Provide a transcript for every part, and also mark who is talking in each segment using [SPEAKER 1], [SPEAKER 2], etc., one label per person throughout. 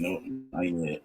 [SPEAKER 1] No, not yet.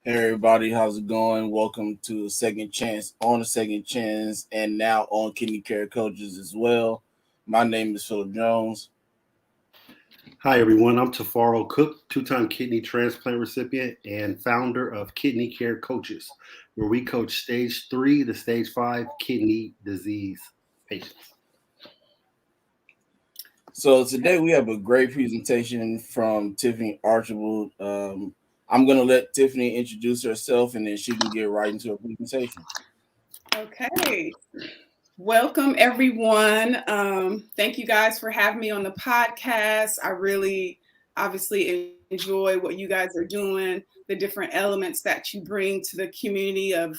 [SPEAKER 1] Hey everybody, how's it going? Welcome to the Second Chance on the Second Chance and now on Kidney Care Coaches as well. My name is Philip Jones.
[SPEAKER 2] Hi everyone, I'm Tiffrany Cook, two-time kidney transplant recipient and founder of Kidney Care Coaches, where we coach stage 3 to stage 5 kidney disease patients.
[SPEAKER 1] So today we have a great presentation from Tiffany Archibald. I'm going to let Tiffany introduce herself and then she can get right into her presentation.
[SPEAKER 3] Okay. Welcome, everyone. Thank you guys for having me on the podcast. I really obviously enjoy what you guys are doing, the different elements that you bring to the community of,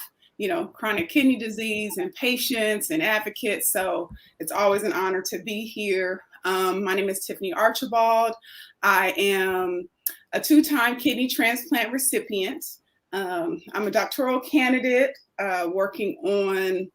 [SPEAKER 3] chronic kidney disease and patients and advocates. So it's always an honor to be here. My name is Tiffany Archibald. I am a 2-time kidney transplant recipient. I'm a doctoral candidate working on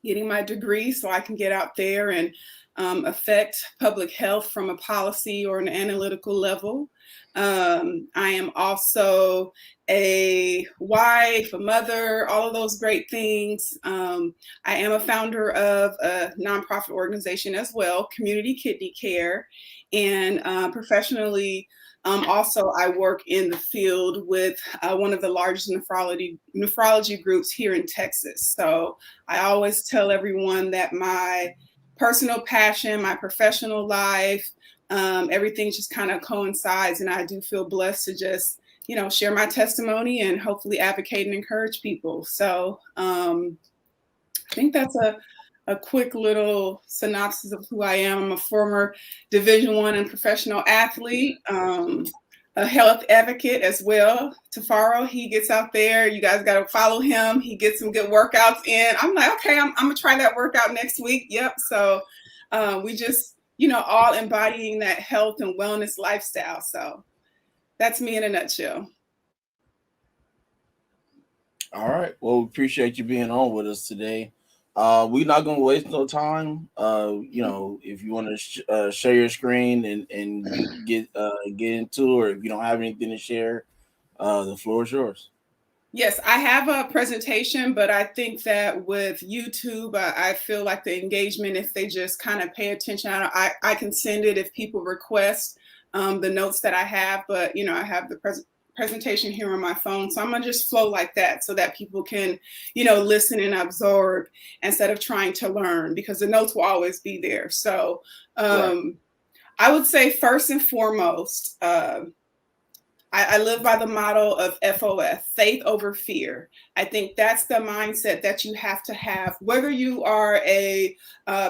[SPEAKER 3] getting my degree so I can get out there and affect public health from a policy or an analytical level. I am also a wife, a mother, all of those great things. I am a founder of a nonprofit organization as well, Community Kidney Care, and professionally, also, I work in the field with one of the largest nephrology groups here in Texas. So I always tell everyone that my personal passion, my professional life, everything just kind of coincides. And I do feel blessed to just, share my testimony and hopefully advocate and encourage people. So I think that's a quick little synopsis of who I am. I'm a former Division I and professional athlete, a health advocate as well. Tiffrany, he gets out there. You guys got to follow him. He gets some good workouts in. I'm like, okay, I'm going to try that workout next week. Yep. So we just, all embodying that health and wellness lifestyle. So that's me in a nutshell.
[SPEAKER 1] All right. Well, we appreciate you being on with us today. We're not going to waste no time. If you want to share your screen and get into it, or if you don't have anything to share, the floor is yours.
[SPEAKER 3] Yes, I have a presentation, but I think that with YouTube, I feel like the engagement, if they just kind of pay attention, I can send it if people request the notes that I have, but, I have the presentation here on my phone. So I'm going to just flow like that so that people can, listen and absorb instead of trying to learn, because the notes will always be there. So right. I would say first and foremost, I live by the motto of FOF, faith over fear. I think that's the mindset that you have to have, whether you are a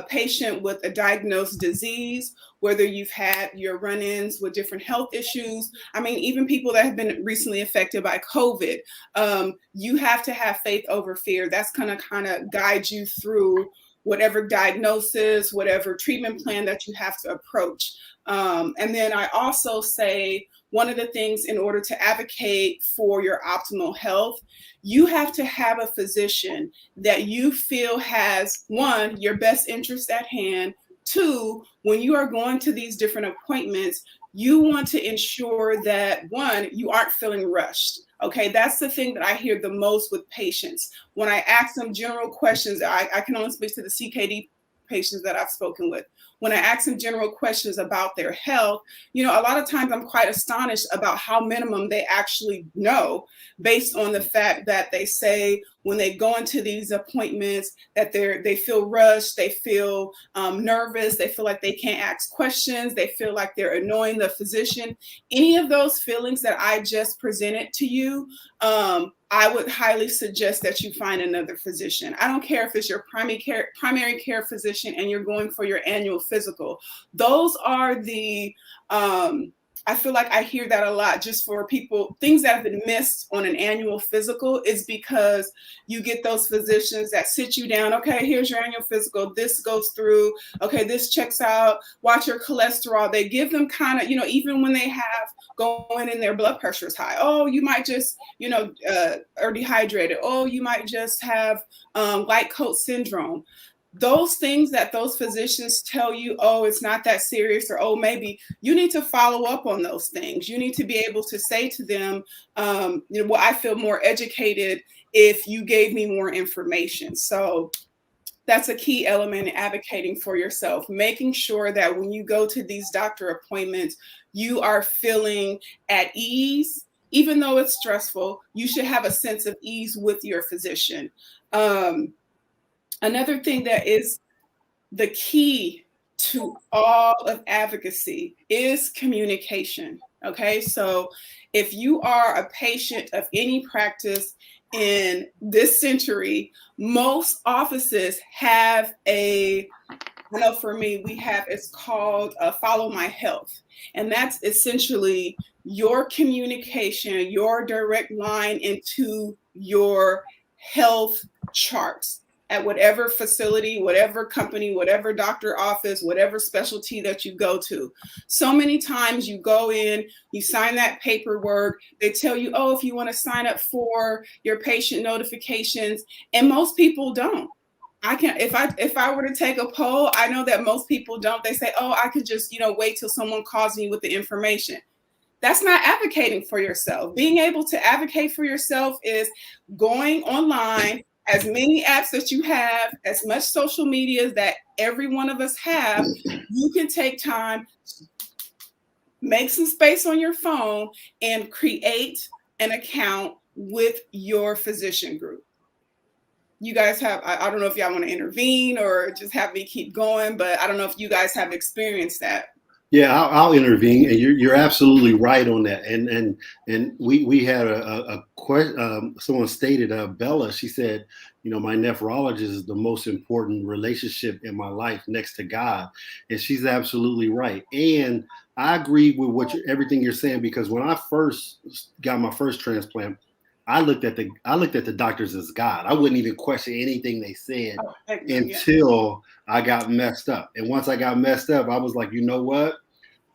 [SPEAKER 3] patient with a diagnosed disease, whether you've had your run-ins with different health issues. I mean, even people that have been recently affected by COVID, you have to have faith over fear. That's going to kind of guide you through whatever diagnosis, whatever treatment plan that you have to approach. And then I also say, one of the things in order to advocate for your optimal health, you have to have a physician that you feel has, one, your best interest at hand. Two, when you are going to these different appointments, you want to ensure that, one, you aren't feeling rushed. Okay, that's the thing that I hear the most with patients. When I ask them general questions, I can only speak to the CKD patients that I've spoken with. when I ask them general questions about their health, a lot of times I'm quite astonished about how minimum they actually know, based on the fact that they say when they go into these appointments that they feel rushed, they feel nervous, they feel like they can't ask questions, they feel like they're annoying the physician. Any of those feelings that I just presented to you, I would highly suggest that you find another physician. I don't care if it's your primary care physician and you're going for your annual physical. Those are the I feel like I hear that a lot, just for people, things that have been missed on an annual physical is because you get those physicians that sit you down. Okay, here's your annual physical. This goes through. Okay, this checks out. Watch your cholesterol. They give them kind of, even when they have going in, their blood pressure is high. Oh, you might just, are dehydrated. Oh, you might just have light coat syndrome. Those things that those physicians tell you, oh, it's not that serious, or, oh, maybe, you need to follow up on those things. You need to be able to say to them, well, I feel more educated if you gave me more information. So that's a key element in advocating for yourself, making sure that when you go to these doctor appointments, you are feeling at ease. Even though it's stressful, you should have a sense of ease with your physician. Another thing that is the key to all of advocacy is communication. Okay, so if you are a patient of any practice in this century, most offices have I know for me, it's called Follow My Health. And that's essentially your communication, your direct line into your health charts at whatever facility, whatever company, whatever doctor office, whatever specialty that you go to. So many times you go in, you sign that paperwork, they tell you, oh, if you want to sign up for your patient notifications, and most people don't. If I were to take a poll, I know that most people don't. They say, oh, I could just, wait till someone calls me with the information. That's not advocating for yourself. Being able to advocate for yourself is going online, as many apps that you have, as much social media that every one of us have. You can take time, make some space on your phone, and create an account with your physician group. You guys have, I don't know if y'all want to intervene or just have me keep going, but I don't know if you guys have experienced that.
[SPEAKER 2] Yeah, I'll intervene, and you're absolutely right on that. And we had a question. Someone stated, Bella. She said, my nephrologist is the most important relationship in my life next to God, and she's absolutely right. And I agree with everything you're saying, because when I first got my first transplant, I looked at the doctors as God. I wouldn't even question anything they said until I got messed up. And once I got messed up, I was like, you know what?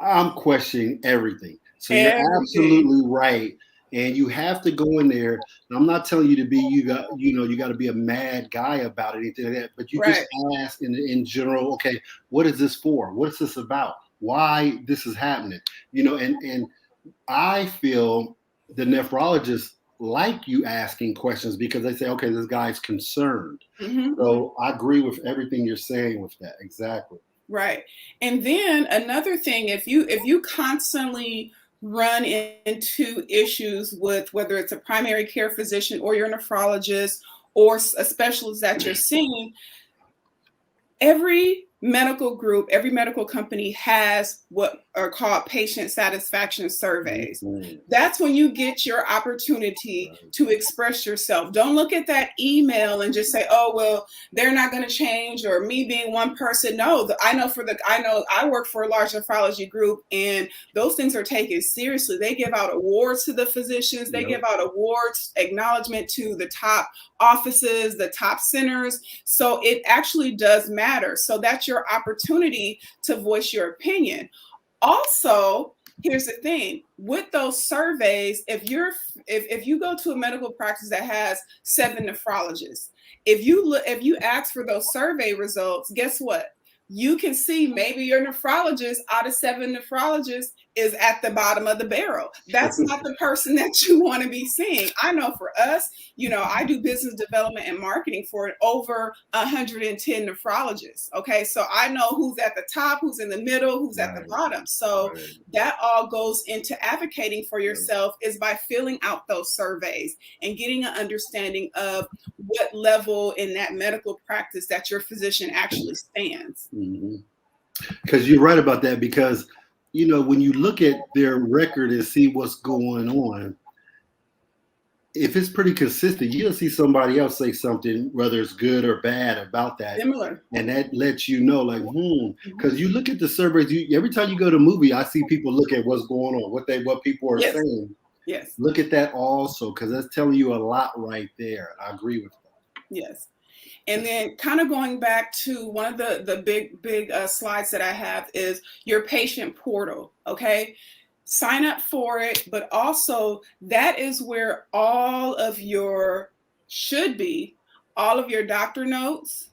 [SPEAKER 2] I'm questioning everything. So you're absolutely right. And you have to go in there. And I'm not telling you to be, you got to be a mad guy about anything like that, but you just ask in general, okay, what is this for? What is this about? Why this is happening? And I feel the nephrologist like you asking questions, because they say, okay, this guy's concerned. Mm-hmm. So I agree with everything you're saying with that. Exactly.
[SPEAKER 3] Right. And then another thing, if you constantly run into issues with whether it's a primary care physician or your nephrologist or a specialist that you're seeing, every medical group, every medical company has what are called patient satisfaction surveys. Mm-hmm. That's when you get your opportunity to express yourself. Don't look at that email and just say, oh, well, they're not going to change, or me being one person. No, I know I work for a large nephrology group, and those things are taken seriously. They give out awards to the physicians. They give out awards, acknowledgement to the top offices, the top centers. So it actually does matter. So that's your opportunity to voice your opinion. Also, here's the thing with those surveys, if you go to a medical practice that has 7 nephrologists, if you ask for those survey results, guess what? You can see maybe your nephrologist, out of 7 nephrologists, is at the bottom of the barrel. That's not the person that you want to be seeing. I know for us, I do business development and marketing for over 110 nephrologists. Okay. So I know who's at the top, who's in the middle, who's at the bottom. So that all goes into advocating for yourself is by filling out those surveys and getting an understanding of what level in that medical practice that your physician actually stands.
[SPEAKER 2] Because you're right about that, because when you look at their record and see what's going on, if it's pretty consistent, you'll see somebody else say something, whether it's good or bad, about that.
[SPEAKER 3] Similar.
[SPEAKER 2] And that lets you know, like, because you look at the surveys, every time you go to a movie, I see people look at what's going on, what people are saying.
[SPEAKER 3] Yes.
[SPEAKER 2] Look at that also, because that's telling you a lot right there. I agree with that.
[SPEAKER 3] Yes. And then kind of going back to one of the big slides that I have is your patient portal. Okay. Sign up for it, but also that is where all of your doctor notes,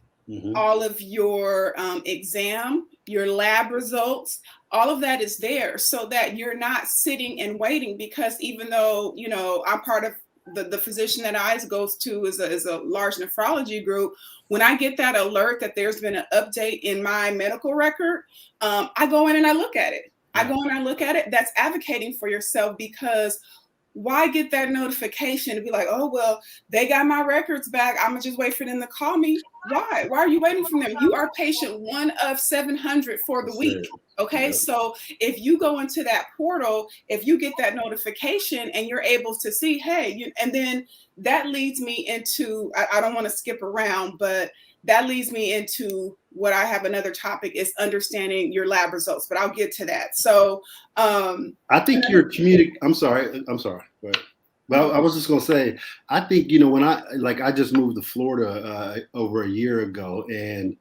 [SPEAKER 3] all of your exam, your lab results, all of that is there so that you're not sitting and waiting, because even though, I'm part of the physician that I goes to is a large nephrology group. When I get that alert that there's been an update in my medical record, I go in and I look at it. That's advocating for yourself, because why get that notification to be like, oh, well, they got my records back, I'm gonna just wait for them to call me? Why are you waiting for them? You are patient one of 700 for the week. Okay. So if you go into that portal, if you get that notification and you're able to see, hey, and then that leads me into, I don't want to skip around, but that leads me into what I have another topic is understanding your lab results, but I'll get to that. So
[SPEAKER 2] I think your community, I'm sorry. Well, I was just going to say, I think, when I just moved to Florida over a year ago, and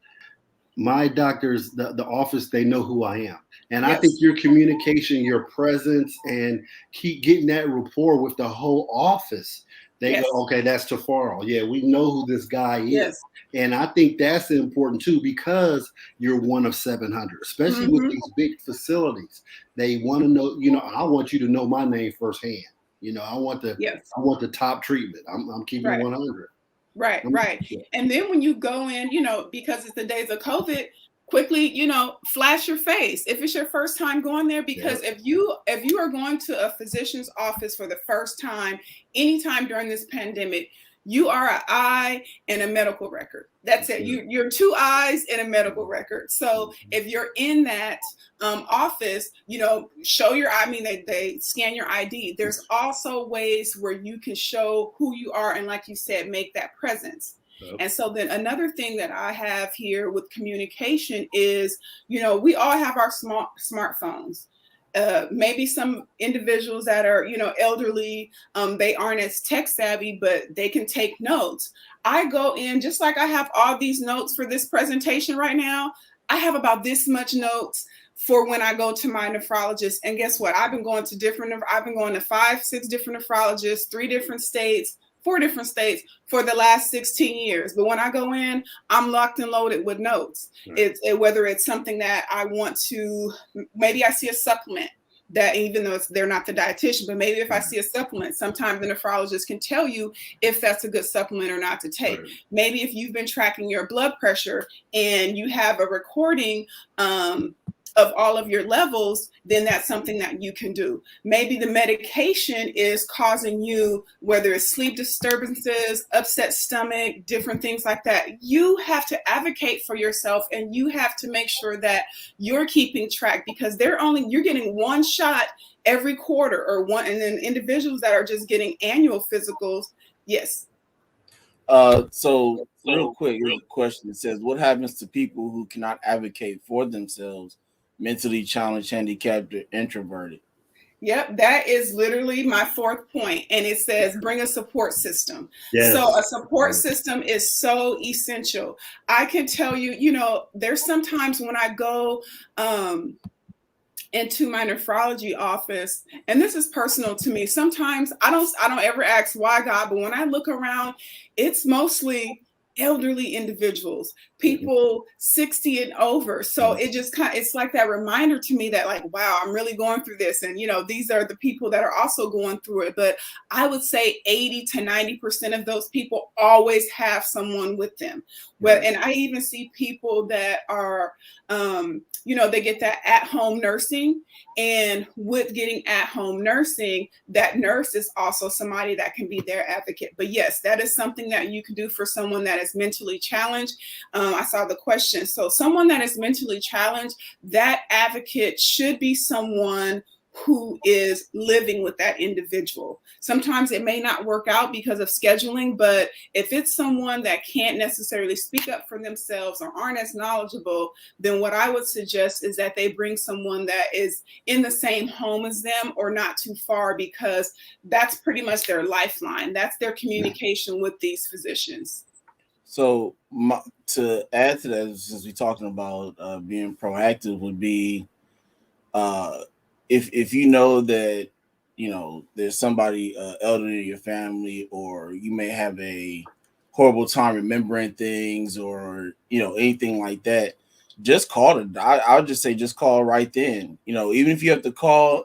[SPEAKER 2] my doctors, the office, they know who I am. And I think your communication, your presence, and keep getting that rapport with the whole office. They go, okay, that's Tiffrany. Yeah, we know who this guy is. And I think that's important too, because you're one of 700, especially with these big facilities. They want to know, I want you to know my name firsthand. I want the top treatment. I'm keeping 100.
[SPEAKER 3] Right. And then when you go in, because it's the days of COVID, quickly, flash your face if it's your first time going there, because if you are going to a physician's office for the first time, anytime during this pandemic, you are an eye and a medical record. That's it. You're two eyes and a medical record. So if you're in that office, show your, they scan your ID. There's also ways where you can show who you are. And like you said, make that presence. And so then another thing that I have here with communication is, we all have our smartphones. Maybe some individuals that are, elderly, they aren't as tech savvy, but they can take notes. I go in, just like I have all these notes for this presentation right now, I have about this much notes for when I go to my nephrologist. And guess what? I've been going to 5-6 different nephrologists, 4 different states for the last 16 years. But when I go in, I'm locked and loaded with notes. Whether it's something that I want to, maybe I see a supplement that, even though they're not the dietitian, but maybe if I see a supplement, sometimes the nephrologist can tell you if that's a good supplement or not to take. Maybe if you've been tracking your blood pressure and you have a recording of all of your levels, then that's something that you can do. Maybe the medication is causing you, whether it's sleep disturbances, upset stomach, different things like that. You have to advocate for yourself, and you have to make sure that you're keeping track, because you're getting one shot every quarter or one, and then individuals that are just getting annual physicals. Yes.
[SPEAKER 1] So real quick, here's a question. It says, what happens to people who cannot advocate for themselves, mentally challenged, handicapped, or introverted?
[SPEAKER 3] Yep, that is literally my 4th point. And it says, bring a support system.
[SPEAKER 2] Yes.
[SPEAKER 3] So a support system is so essential. I can tell you, there's sometimes when I go into my nephrology office, and this is personal to me, sometimes I don't ever ask why, God, but when I look around, it's mostly elderly individuals. people 60 and over. So it just it's like that reminder to me that like, wow, I'm really going through this. And, these are the people that are also going through it. But I would say 80 to 90% of those people always have someone with them. Well, and I even see people that are, they get that at-home nursing. And with getting at-home nursing, that nurse is also somebody that can be their advocate. But yes, that is something that you can do for someone that is mentally challenged. I saw the question. So someone that is mentally challenged, that advocate should be someone who is living with that individual. Sometimes it may not work out because of scheduling, but if it's someone that can't necessarily speak up for themselves or aren't as knowledgeable, then what I would suggest is that they bring someone that is in the same home as them or not too far, because that's pretty much their lifeline. That's their communication with these physicians.
[SPEAKER 1] So to add to that, since we're talking about being proactive, would be if you know that there's somebody elderly in your family, or you may have a horrible time remembering things, or anything like that, just call it. I'll just say just call right then. Even if you have to call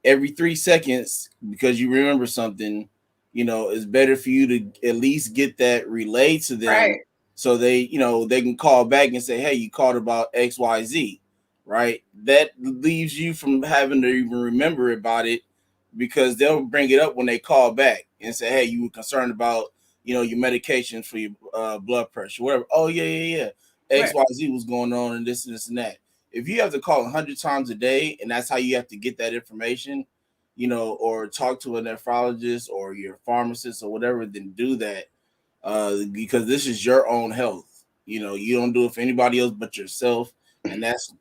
[SPEAKER 1] every 3 seconds because you remember something, it's better for you to at least get that relayed to them,
[SPEAKER 3] right?
[SPEAKER 1] So they can call back and say, hey, you called about XYZ, right? That leaves you from having to even remember about it, because they'll bring it up when they call back and say, hey, you were concerned about your medications for your blood pressure, whatever. Oh yeah, XYZ was going on, and this and that. If you have to call 100 times a day, and that's how you have to get that information, or talk to a nephrologist or your pharmacist or whatever, then do that, because this is your own health. You don't do it for anybody else but yourself, and that's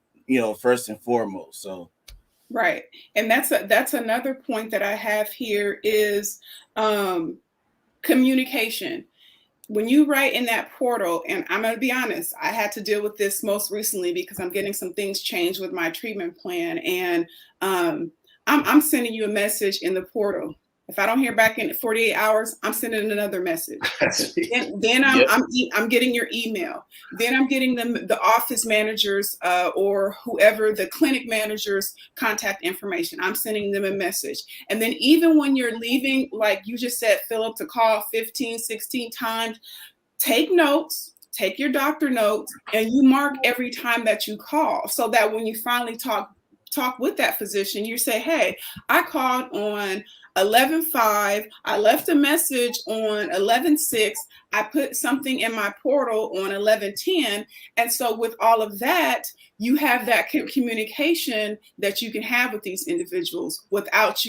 [SPEAKER 1] first and foremost. So
[SPEAKER 3] right, and that's another point that I have here is communication. When you write in that portal, and I'm going to be honest, I had to deal with this most recently because I'm getting some things changed with my treatment plan, and I'm sending you a message in the portal. If I don't hear back in 48 hours, I'm sending another message. Then I'm getting your email. Then I'm getting the office managers or whoever, the clinic managers' contact information. I'm sending them a message. And then even when you're leaving, like you just said, Philip, to call 15, 16 times, take notes. Take your doctor notes, and you mark every time that you call, so that when you finally talk with that physician, you say, hey, I called on 11/5, I left a message on 11/6, I put something in my portal on 11/10. And so with all of that, you have that communication that you can have with these individuals without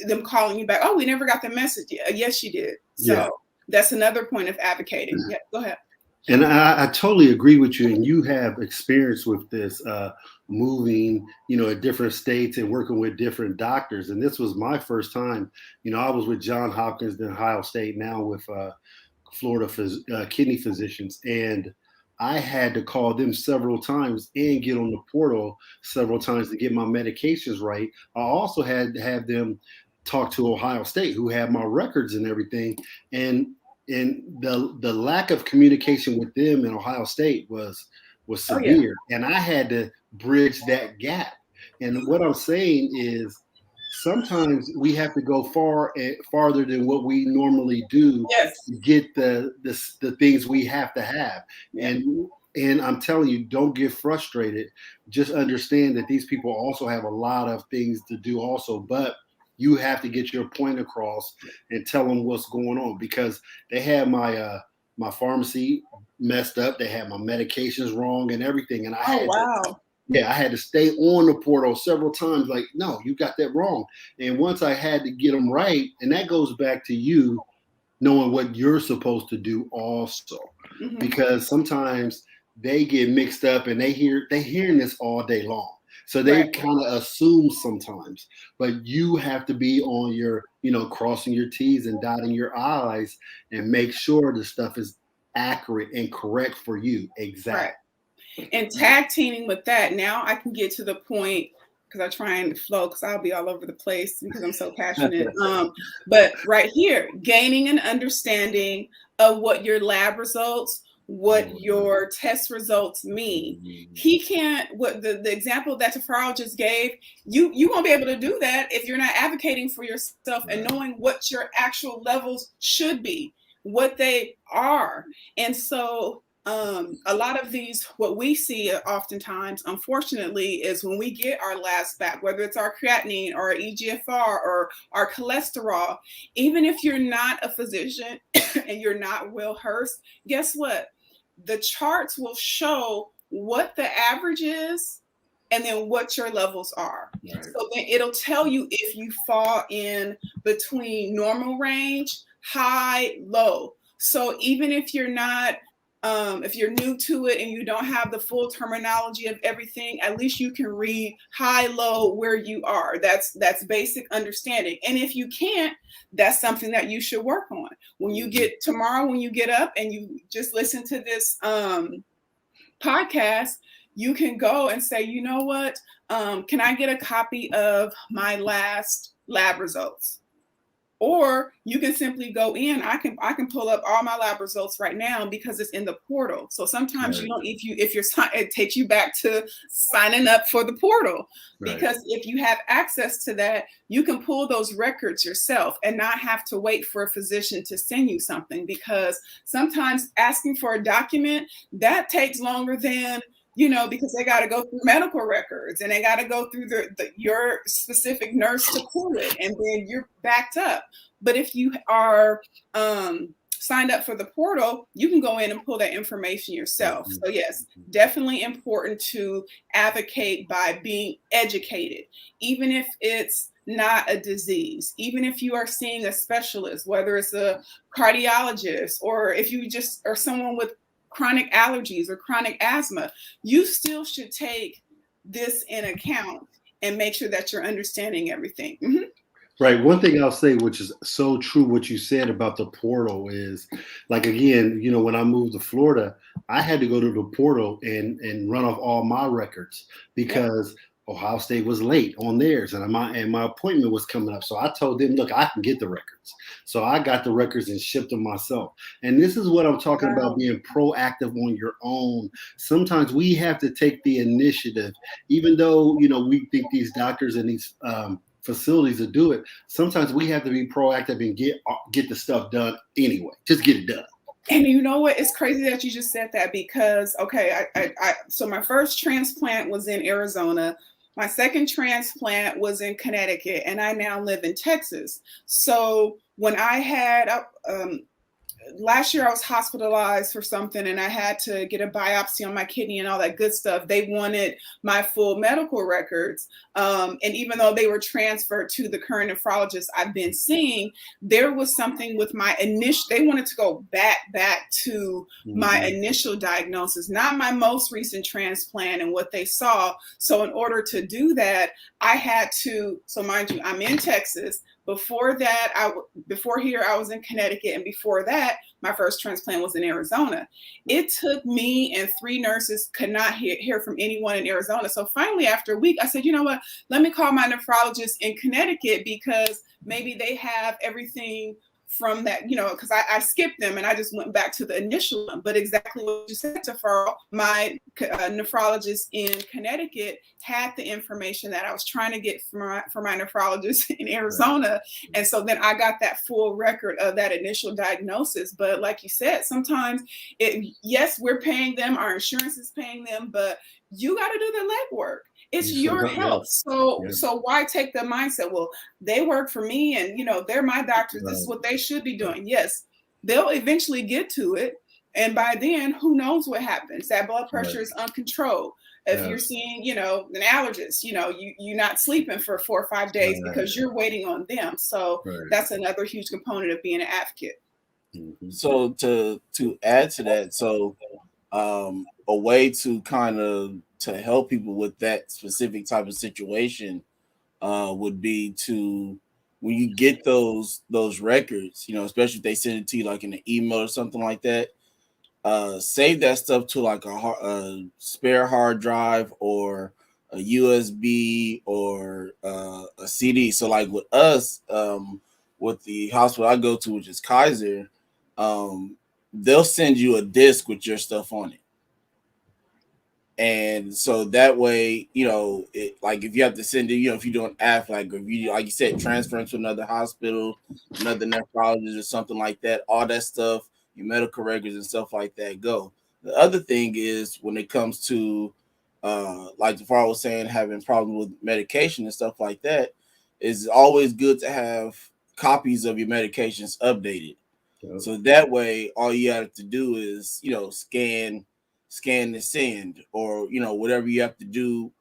[SPEAKER 3] them calling you back. Oh, we never got the message. Yes, you did. So that's another point of advocating. Yeah, go ahead.
[SPEAKER 2] And I totally agree with you. And you have experience with this, moving, at different states and working with different doctors. And this was my first time. I was with Johns Hopkins, then Ohio State, now with Florida kidney physicians. And I had to call them several times and get on the portal several times to get my medications right. I also had to have them talk to Ohio State, who had my records and everything. And the lack of communication with them in Ohio State was severe. And I had to bridge that gap. And what I'm saying is, sometimes we have to go farther than what we normally do to get the things we have to have. And I'm telling you, don't get frustrated. Just understand that these people also have a lot of things to do also, but you have to get your point across and tell them what's going on, because they had my pharmacy messed up. They had my medications wrong and everything. And I had to stay on the portal several times. Like, no, you got that wrong. And once I had to get them right, and that goes back to you knowing what you're supposed to do also, because sometimes they get mixed up and they hearing this all day long. So they kind of assume sometimes, but you have to be on your, crossing your T's and dotting your I's and make sure the stuff is accurate and correct for you. Exactly.
[SPEAKER 3] Right. And tag teaming with that, now I can get to the point, because I try and flow, because I'll be all over the place because I'm so passionate. But right here, gaining an understanding of what your lab results what your test results mean. He can't, what the example that Tiffrany just gave, you won't be able to do that if you're not advocating for yourself and knowing what your actual levels should be, what they are. And so a lot of these, what we see oftentimes, unfortunately, is when we get our labs back, whether it's our creatinine or our EGFR or our cholesterol, even if you're not a physician and you're not well versed, guess what? The charts will show what the average is and then what your levels are. Right. So then it'll tell you if you fall in between normal range, high, low. So even if you're not, if you're new to it and you don't have the full terminology of everything, at least you can read high, low, where you are. That's basic understanding. And if you can't, that's something that you should work on. When you get tomorrow, when you get up and you just listen to this podcast, you can go and say, you know what, can I get a copy of my last lab results? Or you can simply go in. I can pull up all my lab results right now because it's in the portal. So sometimes you don't, if you're, it takes you back to signing up for the portal, because if you have access to that, you can pull those records yourself and not have to wait for a physician to send you something, because sometimes asking for a document that takes longer than, because they got to go through medical records and they got to go through your specific nurse to pull it, and then you're backed up. But if you are signed up for the portal, you can go in and pull that information yourself. So yes, definitely important to advocate by being educated, even if it's not a disease, even if you are seeing a specialist, whether it's a cardiologist or if you just are someone with chronic allergies or chronic asthma, you still should take this in account and make sure that you're understanding everything. Mm-hmm.
[SPEAKER 2] Right. One thing I'll say, which is so true, what you said about the portal is, like, again, when I moved to Florida, I had to go to the portal and run off all my records because Ohio State was late on theirs, and my appointment was coming up. So I told them, look, I can get the records. So I got the records and shipped them myself. And this is what I'm talking about, being proactive on your own. Sometimes we have to take the initiative, even though, we think these doctors and these facilities to do it. Sometimes we have to be proactive and get the stuff done anyway. Just get it done.
[SPEAKER 3] And you know what? It's crazy that you just said that, because, so my first transplant was in Arizona. My second transplant was in Connecticut, and I now live in Texas. So when I had, last year I was hospitalized for something and I had to get a biopsy on my kidney and all that good stuff. They wanted my full medical records. And even though they were transferred to the current nephrologist I've been seeing, there was something with my initial, they wanted to go back to my initial diagnosis, not my most recent transplant and what they saw. So in order to do that, I had to, so mind you, I'm in Texas. Before that, before here, I was in Connecticut. And before that, my first transplant was in Arizona. It took me and 3 nurses, could not hear from anyone in Arizona. So finally, after a week, I said, you know what, let me call my nephrologist in Connecticut, because maybe they have everything from that, because I skipped them and I just went back to the initial one. But exactly what you said, Tiffrany, my nephrologist in Connecticut had the information that I was trying to get for my nephrologist in Arizona. And so then I got that full record of that initial diagnosis. But like you said, sometimes, yes, we're paying them, our insurance is paying them, but you got to do the legwork. It's your health. So why take the mindset, well, they work for me and, they're my doctors. This is what they should be doing. Yes, they'll eventually get to it. And by then, who knows what happens? That blood pressure is uncontrolled. If you're seeing, an allergist, you're not sleeping for 4 or 5 days because you're waiting on them. So that's another huge component of being an advocate.
[SPEAKER 1] So to add to that, so a way to kind of to help people with that specific type of situation would be to, when you get those records, especially if they send it to you like in an email or something like that, save that stuff to like a spare hard drive or a USB or a CD. So like with us, with the hospital I go to, which is Kaiser, they'll send you a disc with your stuff on it. And so that way, like if you have to send it, if you're doing like if you, like you said, transferring to another hospital, another nephrologist or something like that, all that stuff, your medical records and stuff like that go. The other thing is when it comes to, like the father was saying, having problems with medication and stuff like that, it's always good to have copies of your medications updated. Yep. So that way, all you have to do is, scan and send, or whatever you have to do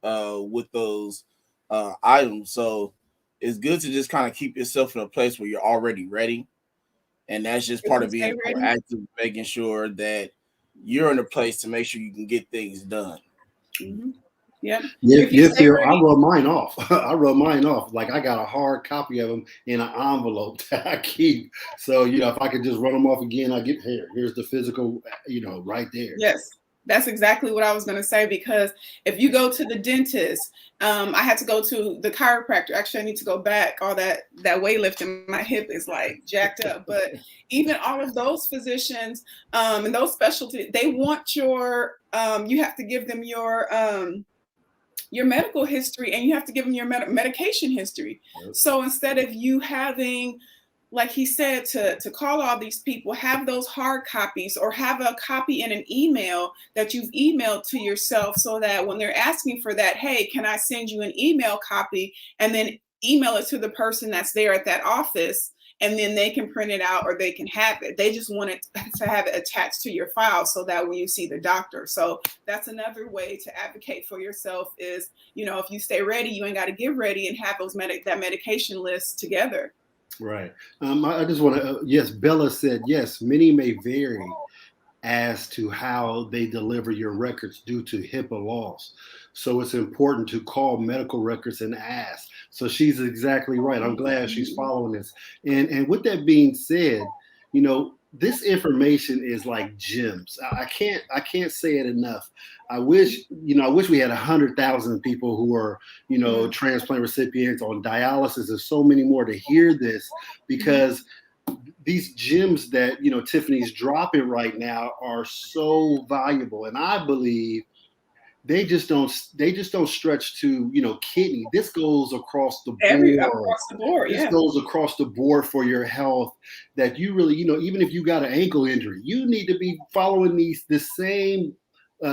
[SPEAKER 1] with those items. So it's good to just kind of keep yourself in a place where you're already ready, and that's just part of being proactive, making sure that you're in a place to make sure you can get things done.
[SPEAKER 3] Mm-hmm. Yeah.
[SPEAKER 2] Yes, sir. I wrote mine off. Like I got a hard copy of them in an envelope that I keep. So, if I could just run them off again, I get here's the physical, right there.
[SPEAKER 3] Yes. That's exactly what I was going to say, because if you go to the dentist, I had to go to the chiropractor. Actually, I need to go back. All that weightlifting, my hip is like jacked up. But even all of those physicians and those specialties, they want your, you have to give them your medical history, and you have to give them your medication history. Yep. So instead of you having, like he said, to call all these people, have those hard copies, or have a copy in an email that you've emailed to yourself, so that when they're asking for that, hey, can I send you an email copy, and then email it to the person that's there at that office, and then they can print it out or they can have it. They just want it to have it attached to your file, so that when you see the doctor. So that's another way to advocate for yourself is, if you stay ready, you ain't got to get ready, and have those that medication list together.
[SPEAKER 2] Right. I just want to, yes, Bella said, yes, many may vary as to how they deliver your records due to HIPAA laws. So it's important to call medical records and ask. So she's exactly right. I'm glad she's following this. And with that being said, this information is like gems. I can't say it enough. I wish we had 100,000 people who are, transplant recipients on dialysis, and so many more to hear this, because these gems that, Tiffany's dropping right now are so valuable. And I believe they just don't stretch to, kidney. This goes across the board. This goes across the board for your health, that you really, even if you got an ankle injury, you need to be following the same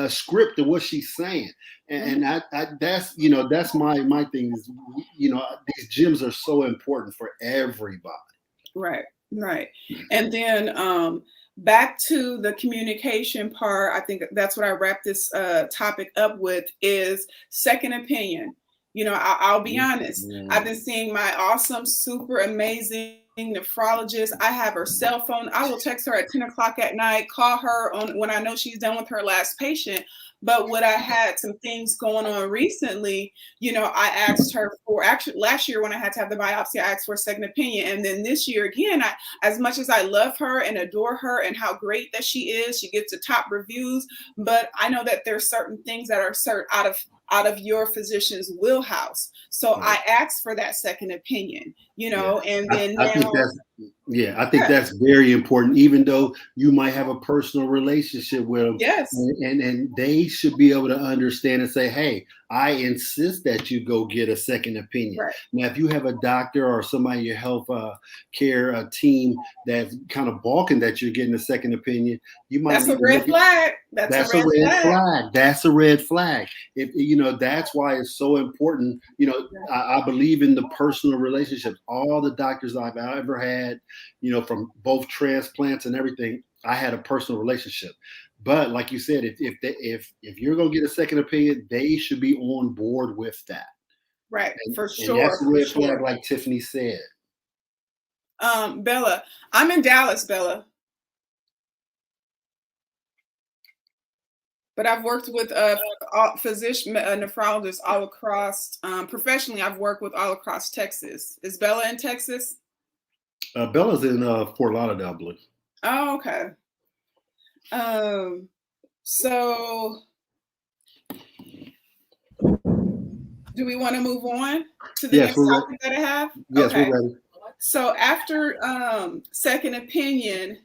[SPEAKER 2] script of what she's saying. And that's my thing is, these gyms are so important for everybody.
[SPEAKER 3] Right. And then back to the communication part, I think that's what I wrap this topic up with, is second opinion. I'll be honest. I've been seeing my awesome, super amazing nephrologist. I have her cell phone. I will text her at 10 o'clock at night, call her when I know she's done with her last patient. But when I had some things going on recently, I asked her for, actually last year when I had to have the biopsy, I asked for a second opinion. And then this year again, as much as I love her and adore her and how great that she is, she gets the top reviews. But I know that there's certain things that are out of your physician's wheelhouse. So I asked for that second opinion, and then
[SPEAKER 2] I think that's very important, even though you might have a personal relationship with them.
[SPEAKER 3] Yes.
[SPEAKER 2] And they should be able to understand and say, hey, I insist that you go get a second opinion. Right. Now, if you have a doctor or somebody in your health care team that's kind of balking that you're getting a second opinion, you might.
[SPEAKER 3] That's a red flag. That's a red flag.
[SPEAKER 2] That's a red flag. If that's why it's so important. I believe in the personal relationships. All the doctors I've ever had, from both transplants and everything, I had a personal relationship. But like you said, if you're gonna get a second opinion, they should be on board with that.
[SPEAKER 3] Right, for sure.
[SPEAKER 2] And that's a red flag, like Tiffany said.
[SPEAKER 3] Bella, I'm in Dallas, Bella. But I've worked with physician nephrologists all across, professionally, I've worked with all across Texas. Is Bella in Texas?
[SPEAKER 2] Bella's in Fort Lauderdale, I believe.
[SPEAKER 3] Oh, okay. So do we want to move on to the next topic that I have?
[SPEAKER 2] Yes, okay. We're ready.
[SPEAKER 3] So after second opinion,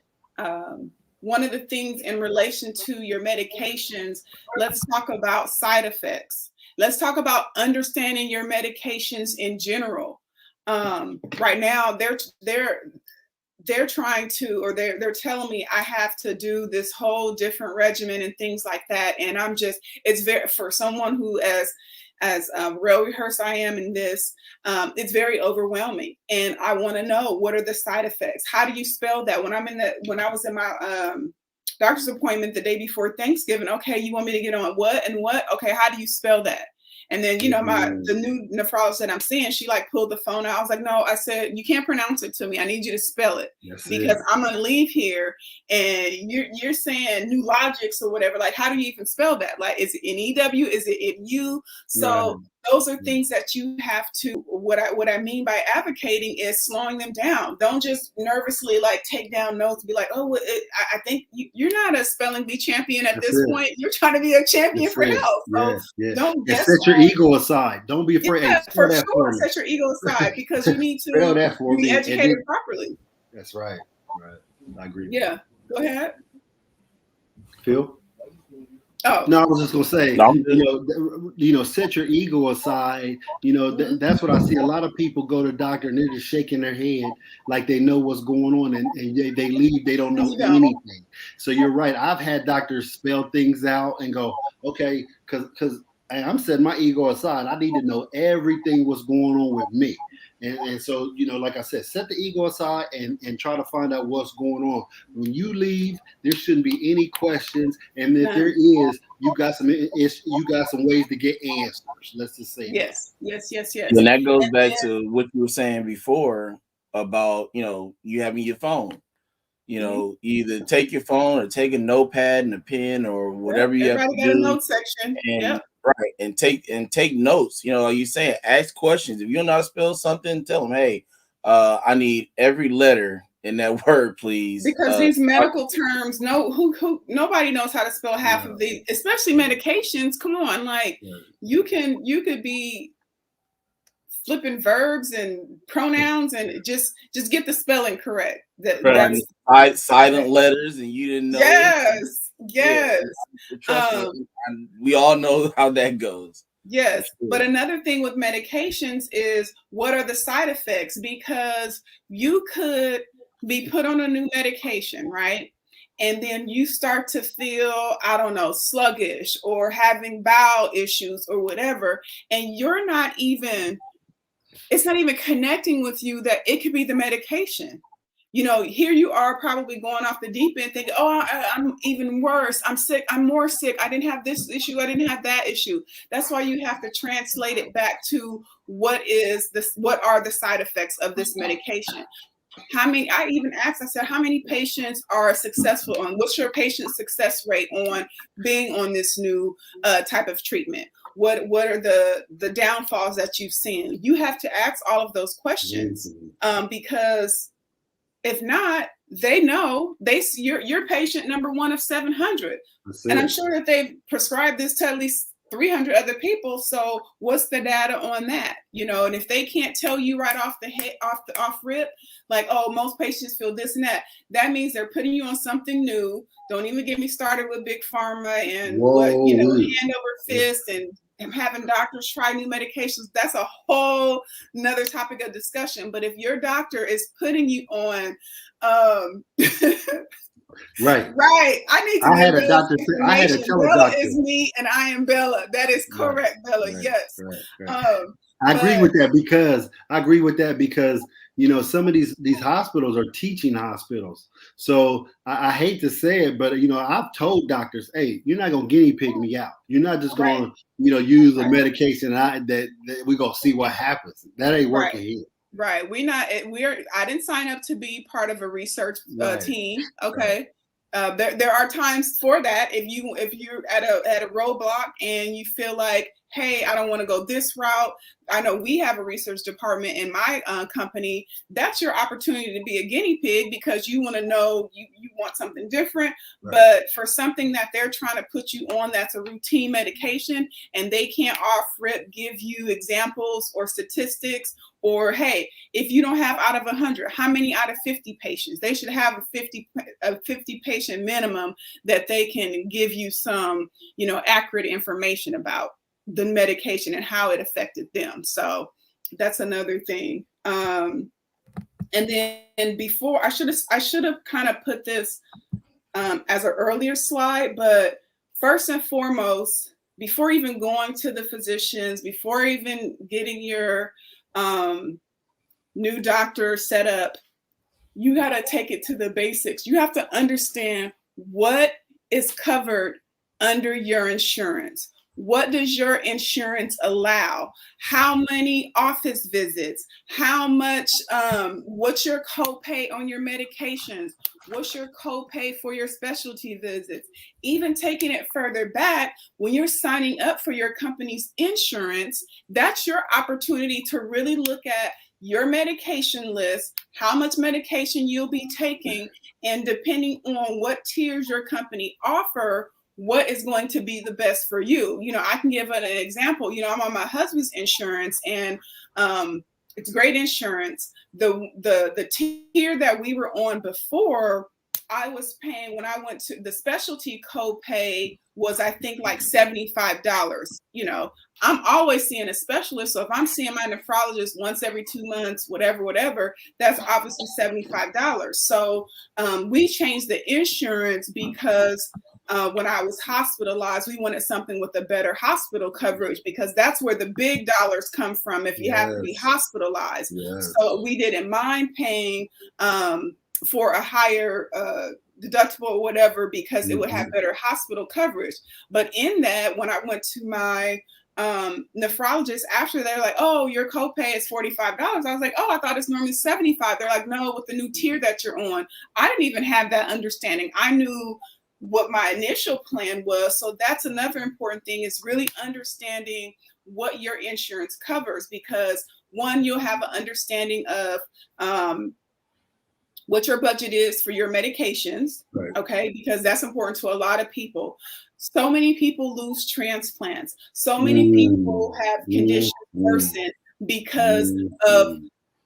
[SPEAKER 3] one of the things in relation to your medications, let's talk about side effects. Let's talk about understanding your medications in general. Right now, they're trying to, or they're telling me I have to do this whole different regimen and things like that. And I'm just, it's very, for someone who as real rehearsed I am in this, it's very overwhelming. And I want to know, what are the side effects? How do you spell that? When I was in my doctor's appointment the day before Thanksgiving, okay, you want me to get on what and what? Okay, how do you spell that? And then, you know, the new nephrologist that I'm seeing, she like pulled the phone out. I was like, no, I said, you can't pronounce it to me. I need you to spell it, because I'm going to leave here and you're saying new logics or whatever. Like, how do you even spell that? Like, is it NEW? Is it NU? So those are things that you have to, what I mean by advocating is slowing them down. Don't just nervously like take down notes and be like, oh, I think you're not a spelling bee champion at this point. You're trying to be a champion for health. So don't
[SPEAKER 2] set your ego aside. Don't be afraid.
[SPEAKER 3] Yeah, for sure. Set your ego aside, because you need to be educated properly.
[SPEAKER 2] That's right. Right. I agree.
[SPEAKER 3] Yeah. Go ahead.
[SPEAKER 2] Phil?
[SPEAKER 3] Oh.
[SPEAKER 2] No, I was just gonna say, set your ego aside. That's what I see. A lot of people go to the doctor and they're just shaking their head like they know what's going on, and they leave. They don't know anything. So you're right. I've had doctors spell things out and go, okay, because I'm setting my ego aside. I need to know everything what's going on with me. And so, like I said, set the ego aside and try to find out what's going on. When you leave, there shouldn't be any questions. And if there is, you got some ways to get answers. Let's just say
[SPEAKER 3] yes.
[SPEAKER 1] And that goes back to what you were saying before about, you having your phone. You either take your phone or take a notepad and a pen or whatever you have to do.
[SPEAKER 3] A note section.
[SPEAKER 1] Right, and take notes. Like you saying, ask questions. If you don't know how to spell something, tell them, hey, I need every letter in that word, please.
[SPEAKER 3] Because these medical terms, nobody knows how to spell half of these, especially medications. Come on, like you could be flipping verbs and pronouns and just get the spelling correct.
[SPEAKER 1] That's silent letters, and you didn't know.
[SPEAKER 3] Yes.
[SPEAKER 1] And we all know how that goes.
[SPEAKER 3] Yes. Sure. But another thing with medications is, what are the side effects? Because you could be put on a new medication, right? And then you start to feel, I don't know, sluggish or having bowel issues or whatever. And it's not even connecting with you that it could be the medication. Here you are probably going off the deep end thinking, oh, I'm even worse. I'm sick. I'm more sick. I didn't have this issue. I didn't have that issue. That's why you have to translate it back to what are the side effects of this medication? I even asked, I said, how many patients are successful on, what's your patient success rate on being on this new type of treatment? What are the downfalls that you've seen? You have to ask all of those questions because if not, they know you're patient number one of 700. And I'm sure that they've prescribed this to at least 300 other people. So what's the data on that? And if they can't tell you right off the head, off rip, like, oh, most patients feel this and that means they're putting you on something new. Don't even get me started with big pharma and hand over fist and having doctors try new medications. That's a whole another topic of discussion. But if your doctor is putting you on right. I
[SPEAKER 2] had a doctor say, I had to tell a doctor,
[SPEAKER 3] is me and I am Bella. That is correct, Bella. Yes.
[SPEAKER 2] I agree with that because some of these hospitals are teaching hospitals. So I hate to say it, but I've told doctors, hey, you're not gonna guinea pig me out. You're not just gonna use a medication that we're gonna see what happens. That ain't working here.
[SPEAKER 3] Right. I didn't sign up to be part of a research team. Okay. There are times for that. If you're at a roadblock and you feel like, hey, I don't want to go this route. I know we have a research department in my company. That's your opportunity to be a guinea pig because you want to know, you want something different. Right. But for something that they're trying to put you on, that's a routine medication, and they can't off rip give you examples or statistics Or, hey, if you don't have out of 100, how many out of 50 patients? They should have a 50 patient minimum that they can give you some, accurate information about the medication and how it affected them. So that's another thing. And then before, I should have kind of put this as an earlier slide, but first and foremost, before even going to the physicians, before even getting your new doctor set up, you got to take it to the basics. You have to understand what is covered under your insurance. What does your insurance allow? How many office visits? How much, what's your copay on your medications? What's your copay for your specialty visits? Even taking it further back, when you're signing up for your company's insurance, that's your opportunity to really look at your medication list, how much medication you'll be taking, and depending on what tiers your company offer, what is going to be the best for you. I can give an example. I'm on my husband's insurance, and it's great insurance. The tier that we were on before, I was paying, when I went to the specialty copay, was I think like $75. I'm always seeing a specialist. So if I'm seeing my nephrologist once every 2 months, whatever, that's obviously $75. So we changed the insurance because when I was hospitalized, we wanted something with a better hospital coverage, because that's where the big dollars come from if you have to be hospitalized. So we didn't mind paying for a higher deductible or whatever, because it would have better hospital coverage. But in that, when I went to my nephrologist after, they're like, oh, your copay is $45. I was like, oh, I thought it's normally $75. They're like, no, with the new tier that you're on. I didn't even have that understanding. I knew what my initial plan was. So that's another important thing, is really understanding what your insurance covers, because one, you'll have an understanding of what your budget is for your medications, okay? Because that's important to a lot of people. So many people lose transplants. So many people have conditions worsen because of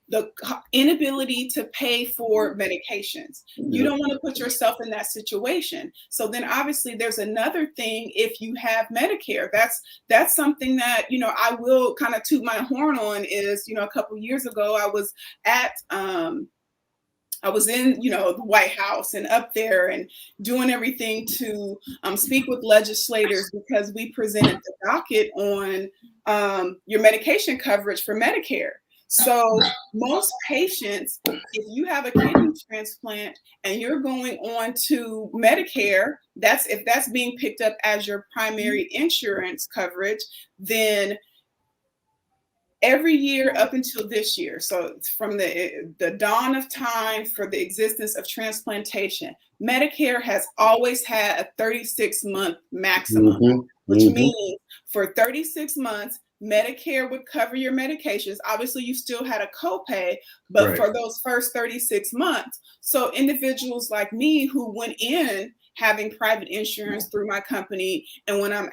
[SPEAKER 3] the inability to pay for medications. You don't want to put yourself in that situation. So then obviously there's another thing. If you have Medicare, that's something that, I will kind of toot my horn on, is, a couple years ago, I was in, the White House and up there and doing everything to speak with legislators, because we presented the docket on your medication coverage for Medicare. So most patients, if you have a kidney transplant and you're going on to Medicare, if that's being picked up as your primary insurance coverage, then every year up until this year, so from the dawn of time for the existence of transplantation, Medicare has always had a 36-month maximum, which means for 36 months, Medicare would cover your medications. Obviously, you still had a copay, but for those first 36 months. So individuals like me who went in having private insurance through my company, and when I'm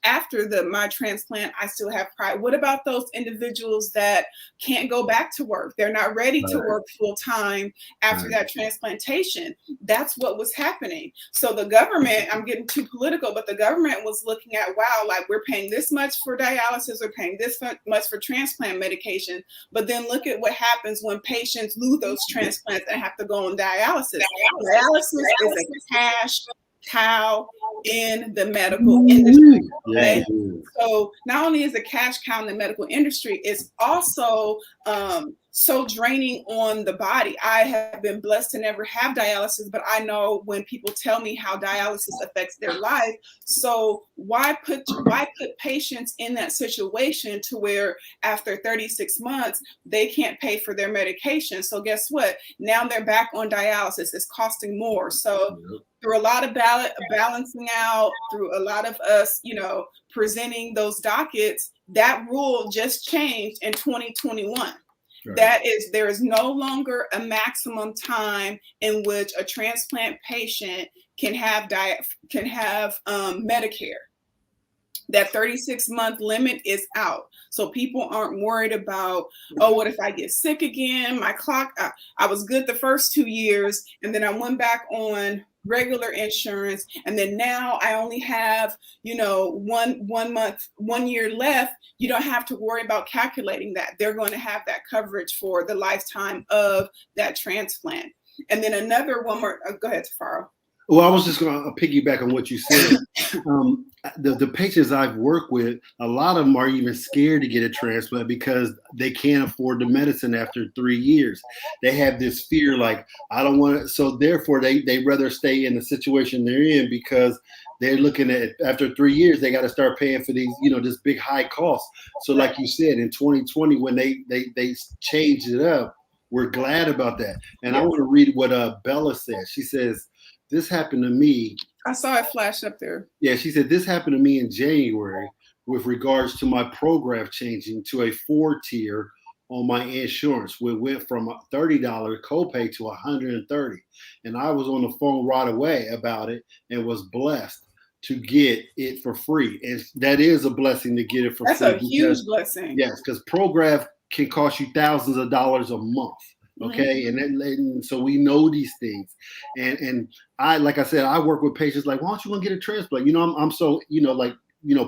[SPEAKER 3] after my transplant, I still have private. What about those individuals that can't go back to work? They're not ready to work full time after that transplantation. That's what was happening. So the government, I'm getting too political, but the government was looking at, wow, like we're paying this much for dialysis, we're paying this much for transplant medication, but then look at what happens when patients lose those transplants and have to go on dialysis. Dialysis is a cash cow in the medical industry. Okay? So not only is a cash cow in the medical industry, it's also so draining on the body. I have been blessed to never have dialysis, but I know when people tell me how dialysis affects their life. So why put patients in that situation to where after 36 months, they can't pay for their medication? So guess what? Now they're back on dialysis. It's costing more. So through a lot of balancing out, through a lot of us, presenting those dockets, that rule just changed in 2021. There is no longer a maximum time in which a transplant patient can have Medicare. That 36-month limit is out. So people aren't worried about, oh, what if I get sick again? My clock, I was good the first 2 years, and then I went back on regular insurance, and then now I only have, you know, one month, 1 year left. You don't have to worry about calculating that. They're going to have that coverage for the lifetime of that transplant. And then another one more. Go ahead, Tafaro.
[SPEAKER 2] Well, I was just going to piggyback on what you said. The patients I've worked with, a lot of them are even scared to get a transplant because they can't afford the medicine after 3 years. They have this fear, like, I don't want to. So therefore, they rather stay in the situation they're in because they're looking at, after 3 years, they got to start paying for these, you know, this big high cost. So like you said, in 2020, when they changed it up, we're glad about that. And I want to read what Bella says. She says, this happened to me.
[SPEAKER 3] I saw it flash up there.
[SPEAKER 2] Yeah, she said, this happened to me in January with regards to my program changing to a 4-tier on my insurance. We went from a $30 copay to $130. And I was on the phone right away about it and was blessed to get it for free. And that is a blessing to get it for free.
[SPEAKER 3] That's a huge blessing.
[SPEAKER 2] Yes, because Prograf can cost you thousands of dollars a month. Okay. Mm-hmm. And so we know these things. And I, like I said, I work with patients like, why don't you want to get a transplant? You know, I'm so,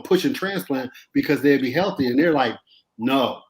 [SPEAKER 2] pushing transplant because they'd be healthy. And they're like, no.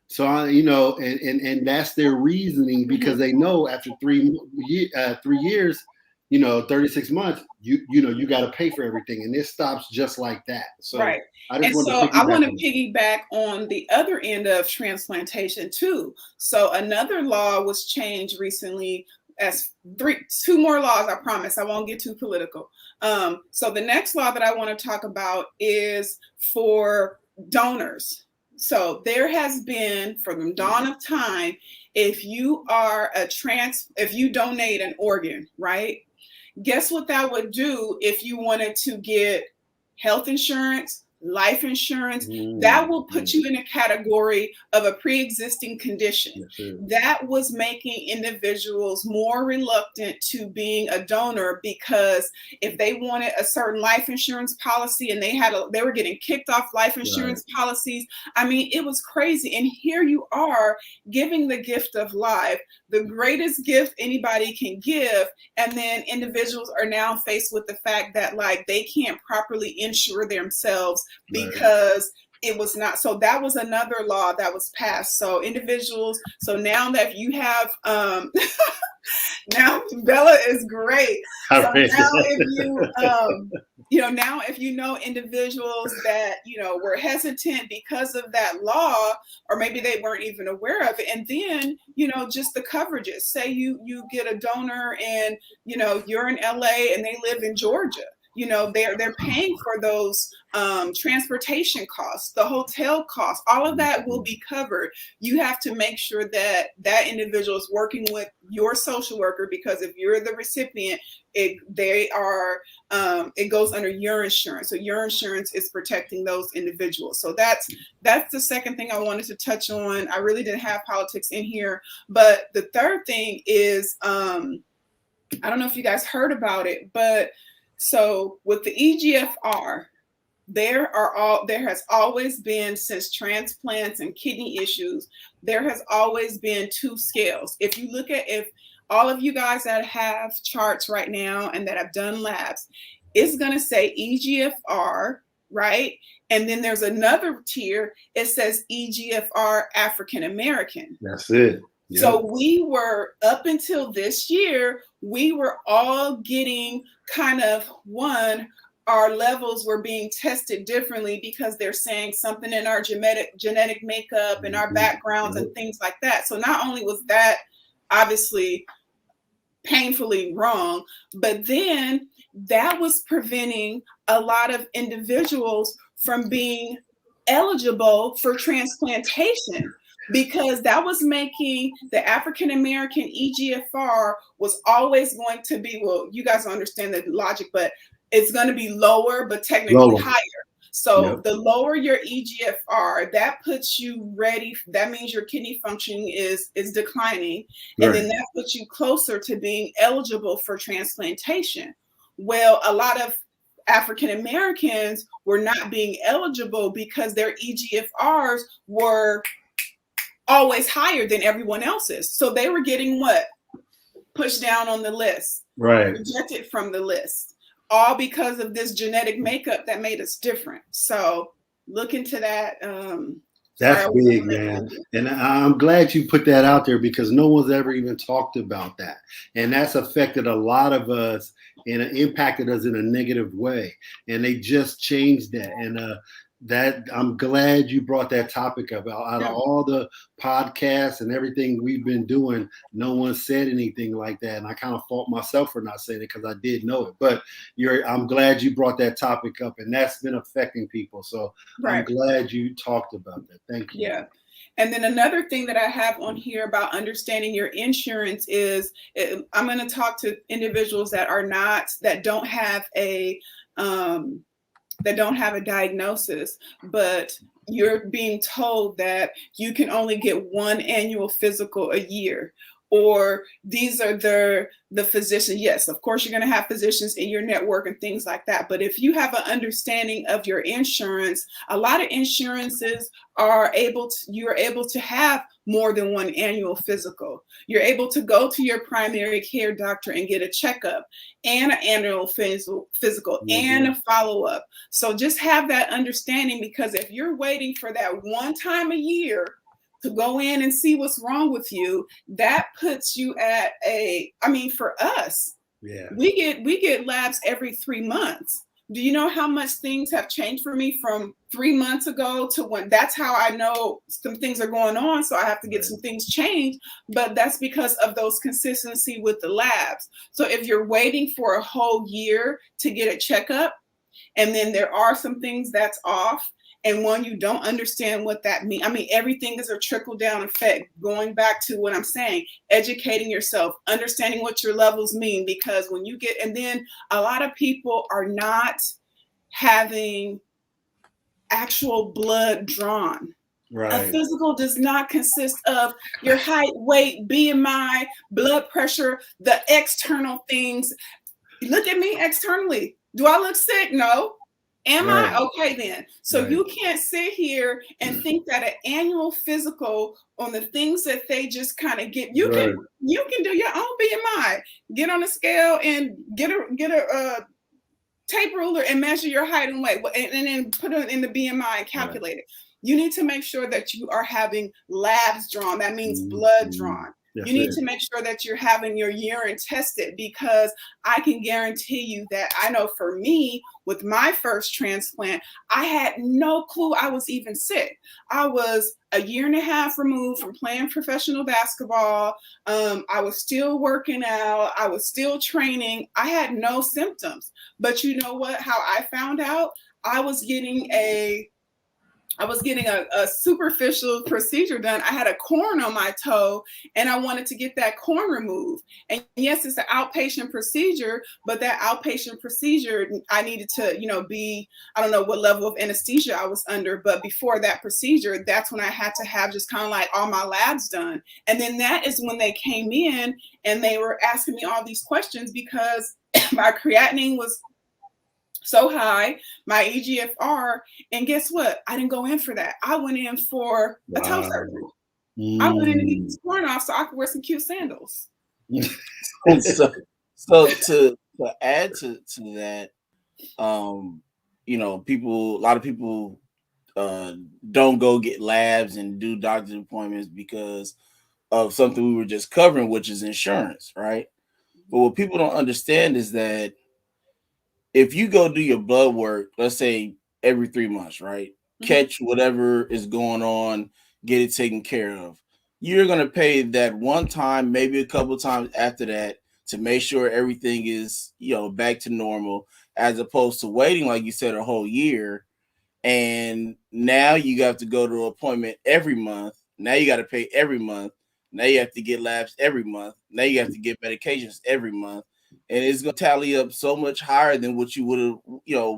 [SPEAKER 2] So and that's their reasoning because they know after 3 years, 36 months, you got to pay for everything. And it stops just like that. So
[SPEAKER 3] right. I want to piggyback on the other end of transplantation too. So another law was changed recently as 2 more laws. I promise I won't get too political. So the next law that I want to talk about is for donors. So there has been, from the dawn of time, if you are if you donate an organ, right? Guess what that would do if you wanted to get health insurance, life insurance? That will put you in a category of a pre-existing condition. That was making individuals more reluctant to being a donor because if they wanted a certain life insurance policy and they were getting kicked off life insurance policies. I mean, it was crazy. And here you are giving the gift of life, the greatest gift anybody can give. And then individuals are now faced with the fact that like they can't properly insure themselves because it was not. So that was another law that was passed. So individuals, so now that you have, now Bella is great. So now if you know individuals that, were hesitant because of that law, or maybe they weren't even aware of it. And then, just the coverages, say you get a donor and, you're in LA and they live in Georgia. They're paying for those transportation costs, the hotel costs, all of that will be covered. You have to make sure that that individual is working with your social worker, because if you're the recipient, it goes under your insurance. So your insurance is protecting those individuals. So that's the second thing I wanted to touch on. I really didn't have politics in here, but the third thing is, I don't know if you guys heard about it, but so with the EGFR, there has always been, since transplants and kidney issues, there has always been 2 scales. If you look at, if all of you guys that have charts right now and that have done labs, it's going to say EGFR, right? And then there's another tier, it says EGFR African American.
[SPEAKER 2] That's it. Yep.
[SPEAKER 3] So we were, up until this year, we were all getting kind of our levels were being tested differently because they're saying something in our genetic makeup and our backgrounds and things like that. So not only was that obviously painfully wrong, but then that was preventing a lot of individuals from being eligible for transplantation, because that was making the African American EGFR was always going to be, well, you guys understand the logic, but it's going to be lower, but technically higher. So the lower your EGFR, that puts you ready. That means your kidney functioning is declining. And then that puts you closer to being eligible for transplantation. Well, a lot of African Americans were not being eligible because their EGFRs were always higher than everyone else's. So they were getting what? Pushed down on the list,
[SPEAKER 2] right,
[SPEAKER 3] rejected from the list, all because of this genetic makeup that made us different. So look into that.
[SPEAKER 2] That's big, man. And I'm glad you put that out there because no one's ever even talked about that. And that's affected a lot of us and impacted us in a negative way. And they just changed that. And that I'm glad you brought that topic up. Out of all the podcasts and everything we've been doing, no one said anything like that. And I kind of fault myself for not saying it because I did know it. But I'm glad you brought that topic up, and that's been affecting people. So I'm glad you talked about that. Thank you.
[SPEAKER 3] Yeah. And then another thing that I have on here about understanding your insurance is I'm going to talk to individuals that don't have a diagnosis, but you're being told that you can only get one annual physical a year, or these are the physicians. Yes, of course, you're going to have physicians in your network and things like that. But if you have an understanding of your insurance, a lot of insurances you're able to have more than one annual physical. You're able to go to your primary care doctor and get a checkup and an annual physical and a follow-up. So just have that understanding, because if you're waiting for that one time a year to go in and see what's wrong with you, that puts you at for us, we get labs every 3 months. Do you know how much things have changed for me from 3 months ago to when? That's how I know some things are going on. So I have to get some things changed, but that's because of those consistency with the labs. So if you're waiting for a whole year to get a checkup, and then there are some things that's off, and when you don't understand what that means, everything is a trickle down effect. Going back to what I'm saying, educating yourself, understanding what your levels mean, because when you get, and then a lot of people are not having actual blood drawn. Right. A physical does not consist of your height, weight, BMI, blood pressure, the external things. Look at me externally. Do I look sick? No. Am I? Okay, then. So you can't sit here and think that an annual physical on the things that they just kind of get, you can do your own BMI, get on a scale and get a tape ruler and measure your height and weight, and then put it in the BMI and calculate it. You need to make sure that you are having labs drawn. That means blood drawn. You need to make sure that you're having your urine tested, because I can guarantee you that I know for me, with my first transplant, I had no clue I was even sick. I was a year and a half removed from playing professional basketball. I was still working out. I was still training. I had no symptoms. But you know what? How I found out? I was getting a superficial procedure done. I had a corn on my toe and I wanted to get that corn removed. And yes, it's an outpatient procedure, but that outpatient procedure, I needed to, I don't know what level of anesthesia I was under, but before that procedure, that's when I had to have just kind of like all my labs done. And then that is when they came in and they were asking me all these questions, because my creatinine was so high, my EGFR, and guess what? I didn't go in for that. I went in for a toe surgery. I went in to get this corn off so I could wear some cute sandals.
[SPEAKER 1] so to add to that, a lot of people don't go get labs and do doctor's appointments because of something we were just covering, which is insurance, right? But what people don't understand is that if you go do your blood work, let's say every 3 months, right? Mm-hmm. Catch whatever is going on, get it taken care of. You're going to pay that one time, maybe a couple of times after that, to make sure everything is, back to normal, as opposed to waiting, like you said, a whole year. And now you have to go to an appointment every month. Now you got to pay every month. Now you have to get labs every month. Now you have to get medications every month. And it's going to tally up so much higher than what you would have been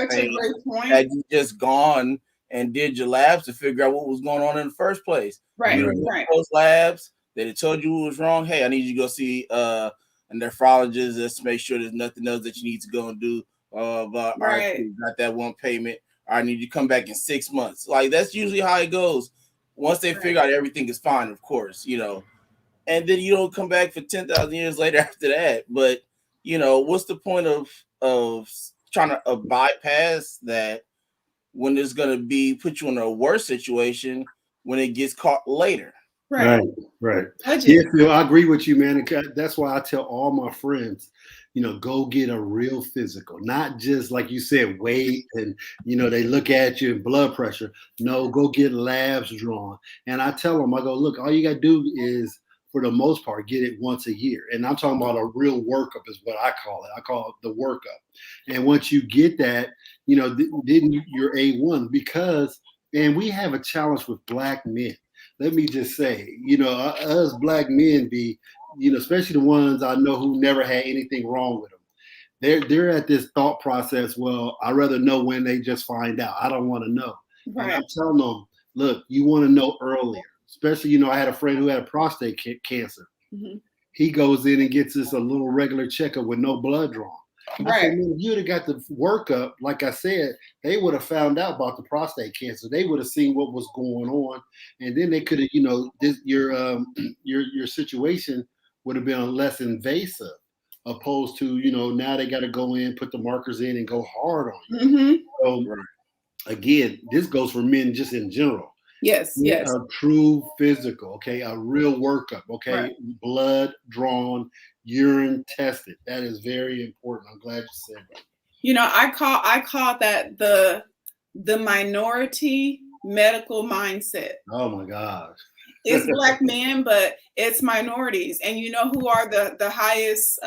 [SPEAKER 1] paying had you just gone and did your labs to figure out what was going on in the first place.
[SPEAKER 3] Right.
[SPEAKER 1] Those labs that it told you what was wrong. Hey, I need you to go see a nephrologist just to make sure there's nothing else that you need to go and do But all right, cool, got that one payment. I need you to come back in 6 months. Like that's usually how it goes. Once they figure out everything is fine, of course, and then you don't come back for 10,000 years later after that. But what's the point of trying to bypass that when it's going to put you in a worse situation when it gets caught later?
[SPEAKER 2] Right. Yeah, Phil, I agree with you, man. That's why I tell all my friends, go get a real physical, not just like you said, weight and they look at you and blood pressure. No, go get labs drawn. And I tell them, I go, look, all you got to do is, for the most part, get it once a year. And I'm talking about a real workup is what I call it. I call it the workup. And once you get that, then you're A1 because, and we have a challenge with Black men. Let me just say, us Black men especially the ones I know who never had anything wrong with them. They're at this thought process. Well, I'd rather know when they just find out. I don't want to know. Right. And I'm telling them, look, you want to know earlier. Especially, I had a friend who had prostate cancer. Mm-hmm. He goes in and gets this a little regular checkup with no blood drawn. I said, man, if you'd have got the workup, like I said, they would have found out about the prostate cancer. They would have seen what was going on, and then they could have, your situation would have been less invasive, opposed to, now they got to go in, put the markers in, and go hard on you. Mm-hmm. So again, this goes for men just in general.
[SPEAKER 3] Yes.
[SPEAKER 2] A true physical, okay, a real workup, okay, blood drawn, urine tested. That is very important. I'm glad you said that.
[SPEAKER 3] I call that the minority medical mindset.
[SPEAKER 2] Oh my gosh.
[SPEAKER 3] It's Black men, but it's minorities. And you know who are the highest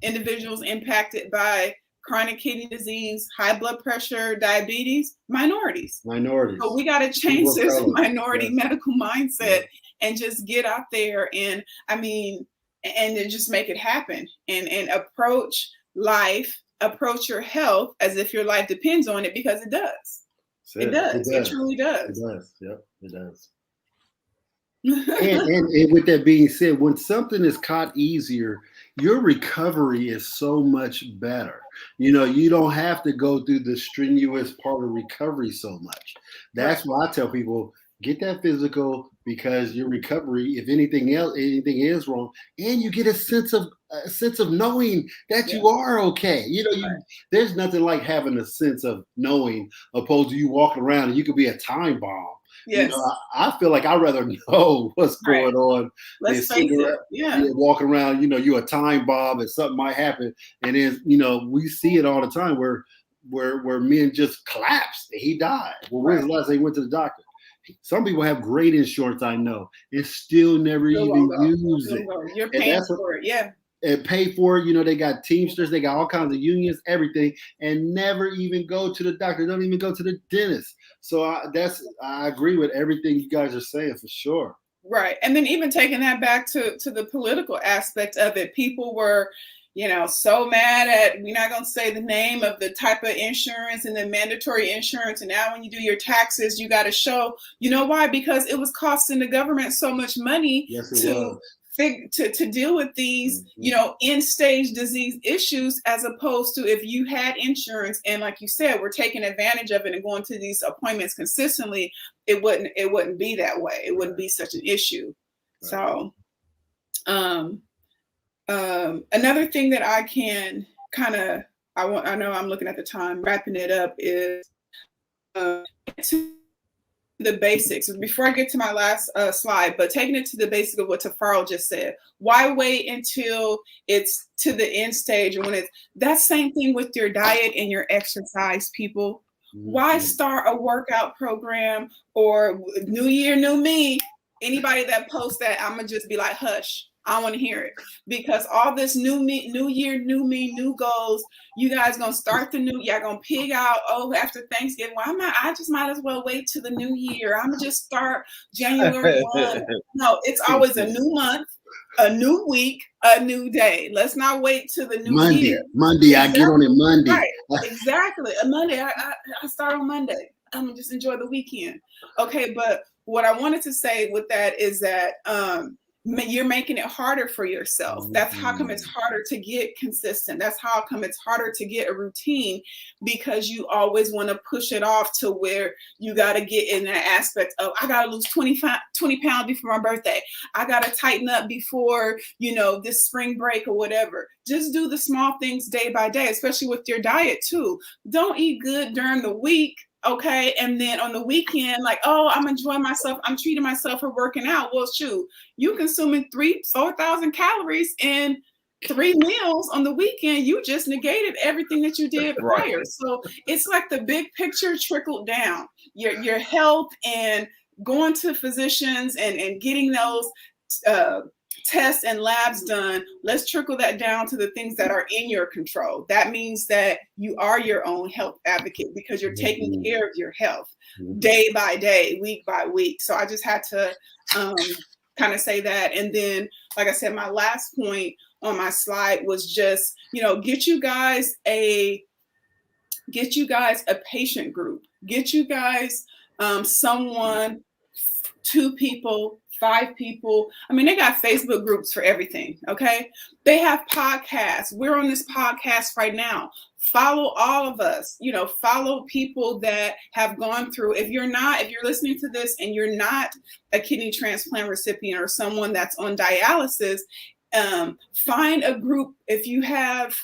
[SPEAKER 3] individuals impacted by chronic kidney disease, high blood pressure, diabetes? Minorities. So we got to change this minority medical mindset and just get out there and then just make it happen and approach life, approach your health as if your life depends on it, because it does. It does. It truly does.
[SPEAKER 2] It does. Yep, it does. and with that being said, when something is caught easier, your recovery is so much better. You don't have to go through the strenuous part of recovery so much. That's why I tell people, get that physical, because your recovery, if anything is wrong, and you get a sense of knowing that you are okay. There's nothing like having a sense of knowing, opposed to you walking around and you could be a time bomb. Yes. I feel like I'd rather know what's going on.
[SPEAKER 3] Let's face it.
[SPEAKER 2] Walking around, you're a time bomb and something might happen. And then, we see it all the time where men just collapsed and he died. Well, when's the last time he went to the doctor? Some people have great insurance, I know, and still never even use it.
[SPEAKER 3] You're paying for it,
[SPEAKER 2] and pay for it. They got Teamsters, they got all kinds of unions, everything, and never even go to the doctor. Don't even go to the dentist. So I agree with everything you guys are saying for sure.
[SPEAKER 3] Right. And then even taking that back to the political aspect of it, people were, so mad at, we're not going to say the name of the type of insurance and the mandatory insurance. And now when you do your taxes, you got to show, why? Because it was costing the government so much money to deal with these, end stage disease issues, as opposed to if you had insurance and, like you said, we're taking advantage of it and going to these appointments consistently, it wouldn't be that way. It wouldn't be such an issue. Right. So, another thing that I can I know I'm looking at the time, wrapping it up, is to the basics. Before I get to my last slide, but taking it to the basic of what Tiffrany just said. Why wait until it's to the end stage? And when it's that same thing with your diet and your exercise, people. Mm-hmm. Why start a workout program or new year, new me? Anybody that posts that, I'm gonna just be like, hush. I want to hear it, because all this new me, new year, new me, new goals. You guys gonna start y'all gonna pig out. Oh, after Thanksgiving, I just might as well wait till the new year. I'm gonna just start January 1. No, it's always a new month, a new week, a new day. Let's not wait till the new year.
[SPEAKER 2] Monday, exactly. I get on it Monday.
[SPEAKER 3] Right, exactly. A Monday, I start on Monday. I'm gonna just enjoy the weekend. Okay, but what I wanted to say with that is that you're making it harder for yourself. That's how come it's harder to get consistent. That's how come it's harder to get a routine, because you always want to push it off to where you got to get in that aspect of, I got to lose 20 pounds before my birthday. I got to tighten up before, this spring break or whatever. Just do the small things day by day, especially with your diet too. Don't eat good during the week. Okay. And then on the weekend, like, oh, I'm enjoying myself. I'm treating myself for working out. Well, shoot, you consuming 4,000 calories in 3 meals on the weekend. You just negated everything that you did prior. So it's like the big picture trickled down. Your health and going to physicians and getting those tests and labs done. Let's trickle that down to the things that are in your control. That means that you are your own health advocate, because you're taking care of your health day by day, week by week. So I just had to kind of say that. And then, like I said, my last point on my slide was just, get you guys a patient group, get you guys someone, 2 people, 5 people. I mean, they got Facebook groups for everything. Okay. They have podcasts. We're on this podcast right now. Follow all of us, follow people that have gone through. If you're listening to this and you're not a kidney transplant recipient or someone that's on dialysis, find a group. If you have,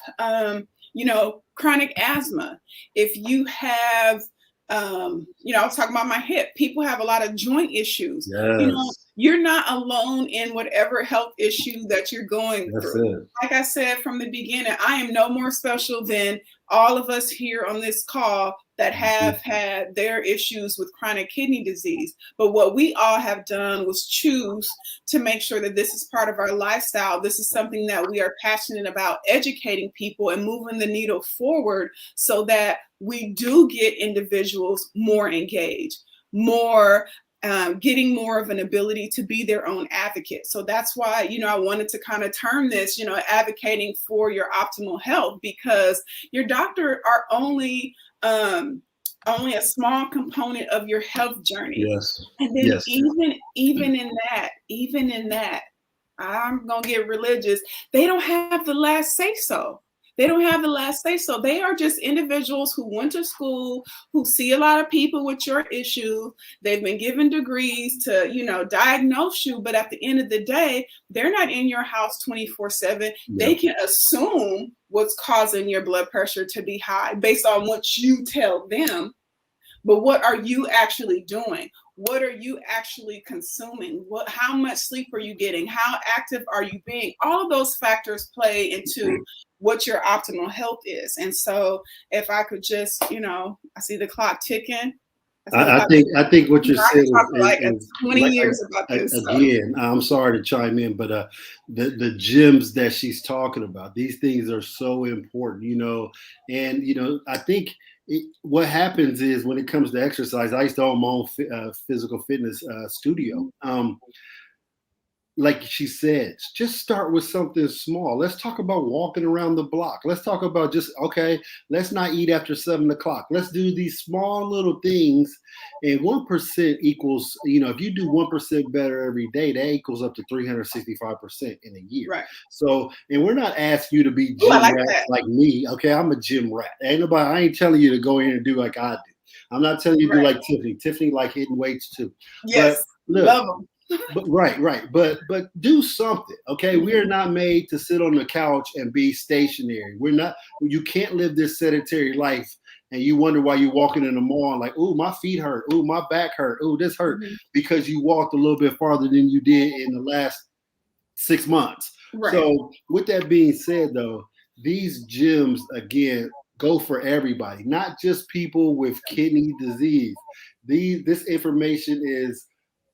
[SPEAKER 3] chronic asthma, if you have, I was talking about my hip. People have a lot of joint issues.
[SPEAKER 2] Yes.
[SPEAKER 3] You're not alone in whatever health issue that you're going through. Like I said from the beginning, I am no more special than all of us here on this call that have had their issues with chronic kidney disease. But what we all have done was choose to make sure that this is part of our lifestyle. This is something that we are passionate about, educating people and moving the needle forward so that we do get individuals more engaged, more getting more of an ability to be their own advocate. So that's why, I wanted to kind of term this, advocating for your optimal health, because your doctor are only a small component of your health journey.
[SPEAKER 2] Yes.
[SPEAKER 3] And then even in that, I'm going to get religious. They don't have the last say so. They don't have the last say so. They are just individuals who went to school, who see a lot of people with your issue. They've been given degrees to, diagnose you. But at the end of the day, they're not in your house 24/7. Yep. They can assume what's causing your blood pressure to be high based on what you tell them. But what are you actually doing? What are you actually consuming? How much sleep are you getting? How active are you being? All of those factors play into what your optimal health is. And so if I could just, I see the clock ticking.
[SPEAKER 2] I think what you're saying
[SPEAKER 3] is 20 years about this.
[SPEAKER 2] Again, I'm sorry to chime in, but the gems that she's talking about, these things are so important, and I think what happens is when it comes to exercise, I used to own my own physical fitness studio. Like she said, just start with something small. Let's talk about walking around the block. Let's talk about let's not eat after 7 o'clock. Let's do these small little things. And 1% equals, if you do 1% better every day, that equals up to 365% in a year.
[SPEAKER 3] Right.
[SPEAKER 2] So, and we're not asking you to be gym rat like me. Okay, I'm a gym rat. I ain't telling you to go in and do like I do. I'm not telling you to do like Tiffany. Tiffany like hitting weights too.
[SPEAKER 3] Yes,
[SPEAKER 2] but look,
[SPEAKER 3] love them.
[SPEAKER 2] But right. But do something. Okay. We are not made to sit on the couch and be stationary. You can't live this sedentary life and you wonder why you're walking in the mall like, oh, my feet hurt. Oh, my back hurt. Oh, this hurt, because you walked a little bit farther than you did in the last 6 months. Right. So with that being said, though, these gyms, again, go for everybody, not just people with kidney disease. This information is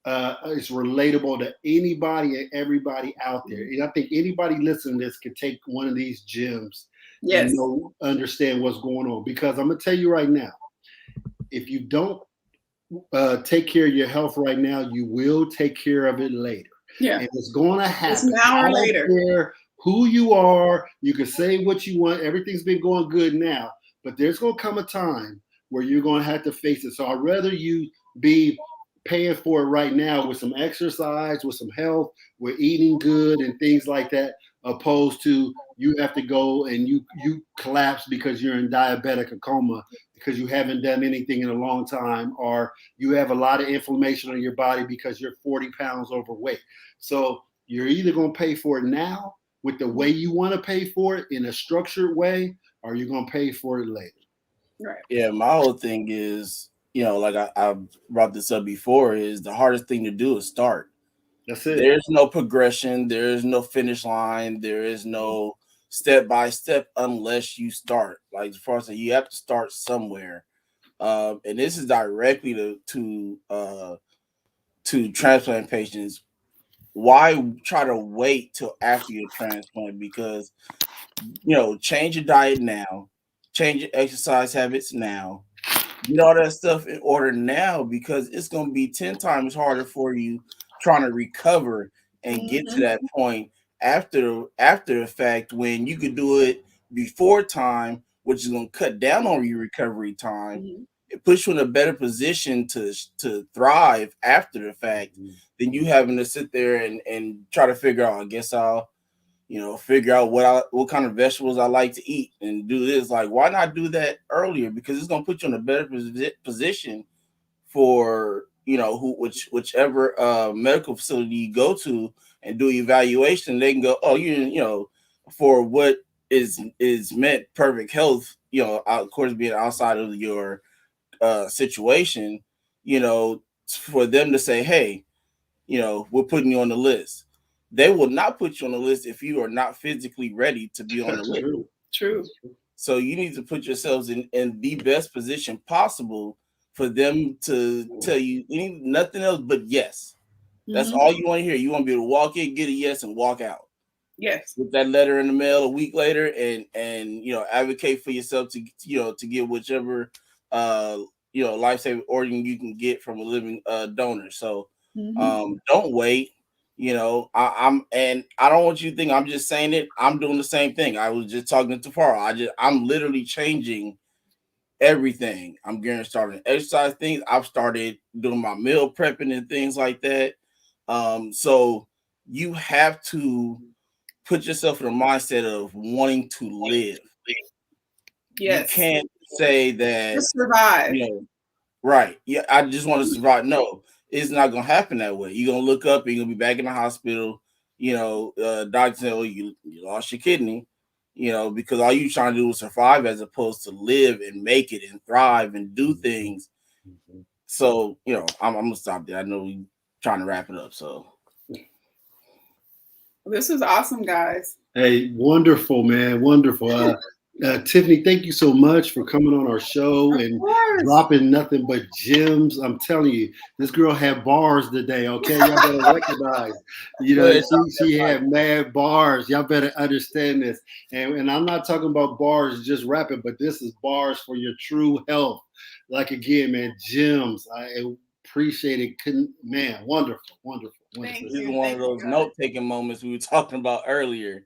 [SPEAKER 2] relatable to anybody and everybody out there. And I think anybody listening to this can take one of these gyms and understand what's going on. Because I'm going to tell you right now, if you don't take care of your health right now, you will take care of it later. Yeah. And it's going to happen.
[SPEAKER 3] It's now or later.
[SPEAKER 2] I don't care who you are. You can say what you want. Everything's been going good now. But there's going to come a time where you're going to have to face it. So I'd rather you be paying for it right now with some exercise, with some health, with eating good and things like that, opposed to you have to go and you collapse because you're in diabetic coma because you haven't done anything in a long time, or you have a lot of inflammation on your body because you're 40 pounds overweight. So you're either going to pay for it now with the way you want to pay for it in a structured way, or you're going to pay for it later.
[SPEAKER 3] Right.
[SPEAKER 1] Yeah, my whole thing is, like I brought this up before, is the hardest thing to do is start.
[SPEAKER 2] That's it.
[SPEAKER 1] There's no progression, there is no finish line, there is no step by step unless you start. Like as far as you have to start somewhere. And this is directly to transplant patients. Why try to wait till after your transplant? Because change your diet now, change your exercise habits now, get all that stuff in order now, because it's going to be 10 times harder for you trying to recover and get to that point after the fact, when you could do it before time, which is going to cut down on your recovery time. It puts you in a better position to thrive after the fact than you having to sit there and try to figure out, I guess I'll figure out what kind of vegetables I like to eat and do this. Like, why not do that earlier? Because it's gonna put you in a better position for whichever medical facility you go to and do evaluation. They can go, oh, for what is meant perfect health. Of course, being outside of your situation, for them to say, hey, we're putting you on the list. They will not put you on the list if you are not physically ready to be on the list.
[SPEAKER 3] True.
[SPEAKER 1] So you need to put yourselves in the best position possible for them to tell you nothing else but yes. That's all you want to hear. You want to be able to walk in, get a yes, and walk out.
[SPEAKER 3] Yes.
[SPEAKER 1] With that letter in the mail a week later, and advocate for yourself to get whichever life-saving organ you can get from a living donor. So don't wait. I don't want you to think I'm just saying it. I'm doing the same thing. I was just talking to Tiffrany. I'm literally changing everything. I'm getting started exercise things. I've started doing my meal prepping and things like that. So you have to put yourself in a mindset of wanting to live.
[SPEAKER 3] Yes.
[SPEAKER 1] You can't say that
[SPEAKER 3] just survive.
[SPEAKER 1] Right. Yeah, I just want to survive. No, it's not gonna happen that way. You're gonna look up and you're gonna be back in the hospital. Doctor say, oh, you lost your kidney, because all you trying to do is survive as opposed to live and make it and thrive and do things. So, I'm gonna stop there. I know we trying to wrap it up. So
[SPEAKER 3] this is awesome, guys.
[SPEAKER 2] Hey, wonderful, man. Wonderful. Tiffany, thank you so much for coming on our show and dropping nothing but gems. I'm telling you, this girl had bars today, okay? Y'all better recognize. She had mad bars. Y'all better understand this. And I'm not talking about bars just rapping, but this is bars for your true health. Like, again, man, gems. I appreciate it. Man, wonderful.
[SPEAKER 3] Thank
[SPEAKER 1] this
[SPEAKER 3] you.
[SPEAKER 1] is one of those note-taking moments we were talking about earlier.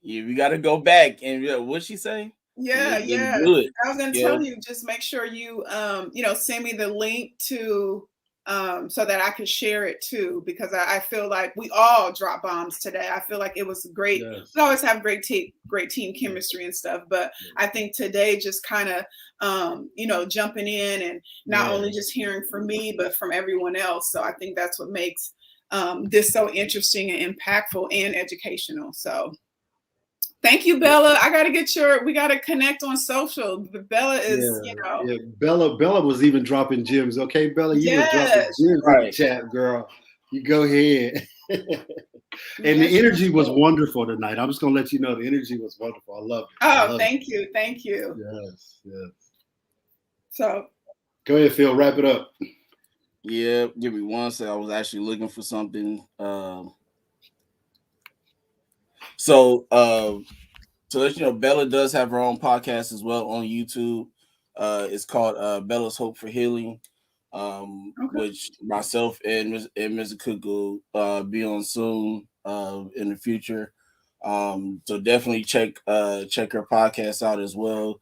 [SPEAKER 1] Yeah, we got to go back and what'd she say?
[SPEAKER 3] Yeah.
[SPEAKER 1] Good.
[SPEAKER 3] I was gonna tell you, just make sure you send me the link to so that I can share it too, because I feel like we all dropped bombs today. I feel like it was great.
[SPEAKER 2] Yes.
[SPEAKER 3] We always have great team chemistry and stuff, but I think today just kind of jumping in and not only just hearing from me, but from everyone else. So I think that's what makes this so interesting and impactful and educational. So thank you, Bella. We got to connect on social. Bella is,
[SPEAKER 2] Bella was even dropping gems. Okay, Bella, you were dropping gems in the chat, girl. You go ahead. And the energy was wonderful tonight. I'm just going to let you know the energy was wonderful. I love it.
[SPEAKER 3] Oh, thank you. Thank you.
[SPEAKER 2] Yes. So go ahead, Phil. Wrap it up.
[SPEAKER 1] Yeah, give me one second. I was actually looking for something. So let you know, Bella does have her own podcast as well on YouTube. It's called Bella's Hope for Healing, which myself and Mr. Cook will be on soon in the future. So definitely check her podcast out as well.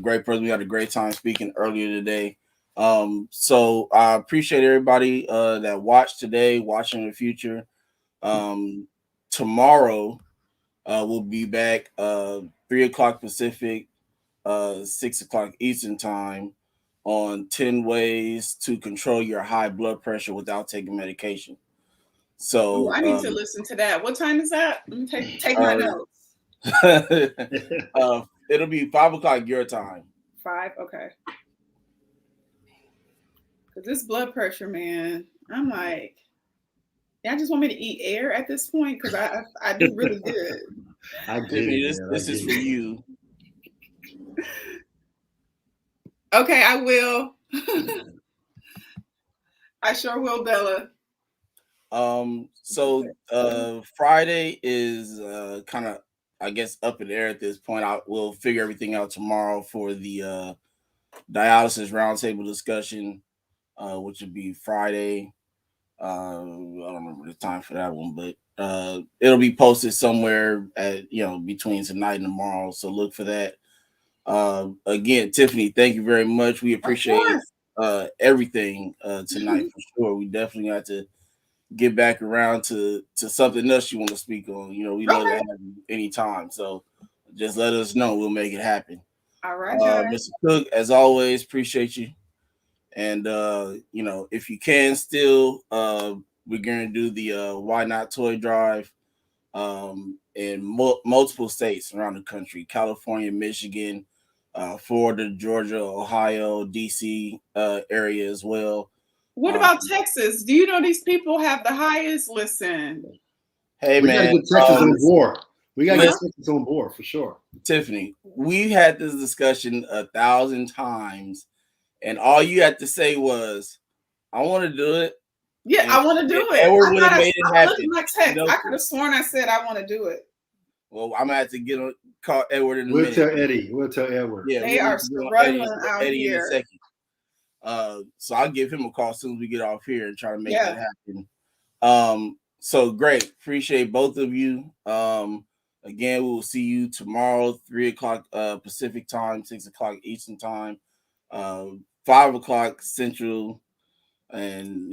[SPEAKER 1] Great person. We had a great time speaking earlier today. So I appreciate everybody that watched today, watching in the future. Tomorrow we'll be back 3 o'clock Pacific, 6 o'clock Eastern time on 10 ways to control your high blood pressure without taking medication.
[SPEAKER 3] Ooh,
[SPEAKER 1] So
[SPEAKER 3] I need to listen to that. What time is that? Let me take my notes.
[SPEAKER 1] It'll be 5 o'clock your time.
[SPEAKER 3] 5, okay. Because this blood pressure, man, I'm like, y'all just want me to eat air at this point? Because I do really good.
[SPEAKER 2] I get
[SPEAKER 1] Tiffany,
[SPEAKER 2] it,
[SPEAKER 1] this is for you.
[SPEAKER 3] Okay, I will. I sure will, Bella.
[SPEAKER 1] So Friday is kind of, I guess, up in the air at this point. We'll figure everything out tomorrow for the dialysis roundtable discussion, which would be Friday. I don't remember the time for that one, but it'll be posted somewhere at between tonight and tomorrow. So look for that. Again, Tiffany, thank you very much. We appreciate everything tonight for sure. We definitely got to get back around to something else you want to speak on. We love to have you anytime. So just let us know. We'll make it happen.
[SPEAKER 3] All right, guys.
[SPEAKER 1] Mr. Cook, as always, appreciate you. And if you can still, we're gonna do the Why Not Toy Drive in multiple states around the country: California, Michigan, Florida, Georgia, Ohio, DC area as well.
[SPEAKER 3] What about Texas? Do you know these people have the highest? Listen.
[SPEAKER 1] Hey,
[SPEAKER 2] we
[SPEAKER 1] man.
[SPEAKER 2] gotta get Texas on board. We gotta get Texas on board for sure.
[SPEAKER 1] Tiffany, we had this discussion 1,000 times, and all you had to say was, I want to do it.
[SPEAKER 3] Yeah, I want to do it.
[SPEAKER 1] Edward would have made it happen.
[SPEAKER 3] Look at my text. I could have sworn I said I want to do it.
[SPEAKER 1] Well, I'm gonna have to call Edward in a
[SPEAKER 2] minute.
[SPEAKER 1] We'll
[SPEAKER 2] tell Eddie. We'll tell Edward.
[SPEAKER 3] Yeah, they are struggling out here.
[SPEAKER 1] In a second. So I'll give him a call as soon as we get off here and try to make that happen. So great. Appreciate both of you. Again, we will see you tomorrow, 3 o'clock Pacific time, 6 o'clock Eastern time, 5 o'clock Central, and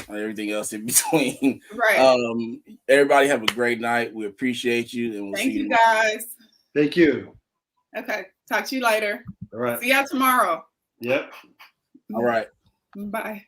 [SPEAKER 1] everything else in between.
[SPEAKER 3] Right.
[SPEAKER 1] Everybody have a great night. We appreciate you, and we'll see you.
[SPEAKER 3] Thank you, guys.
[SPEAKER 2] Thank you.
[SPEAKER 3] Okay. Talk to you later.
[SPEAKER 2] All right.
[SPEAKER 3] See y'all tomorrow.
[SPEAKER 2] Yep.
[SPEAKER 1] All right.
[SPEAKER 3] Bye.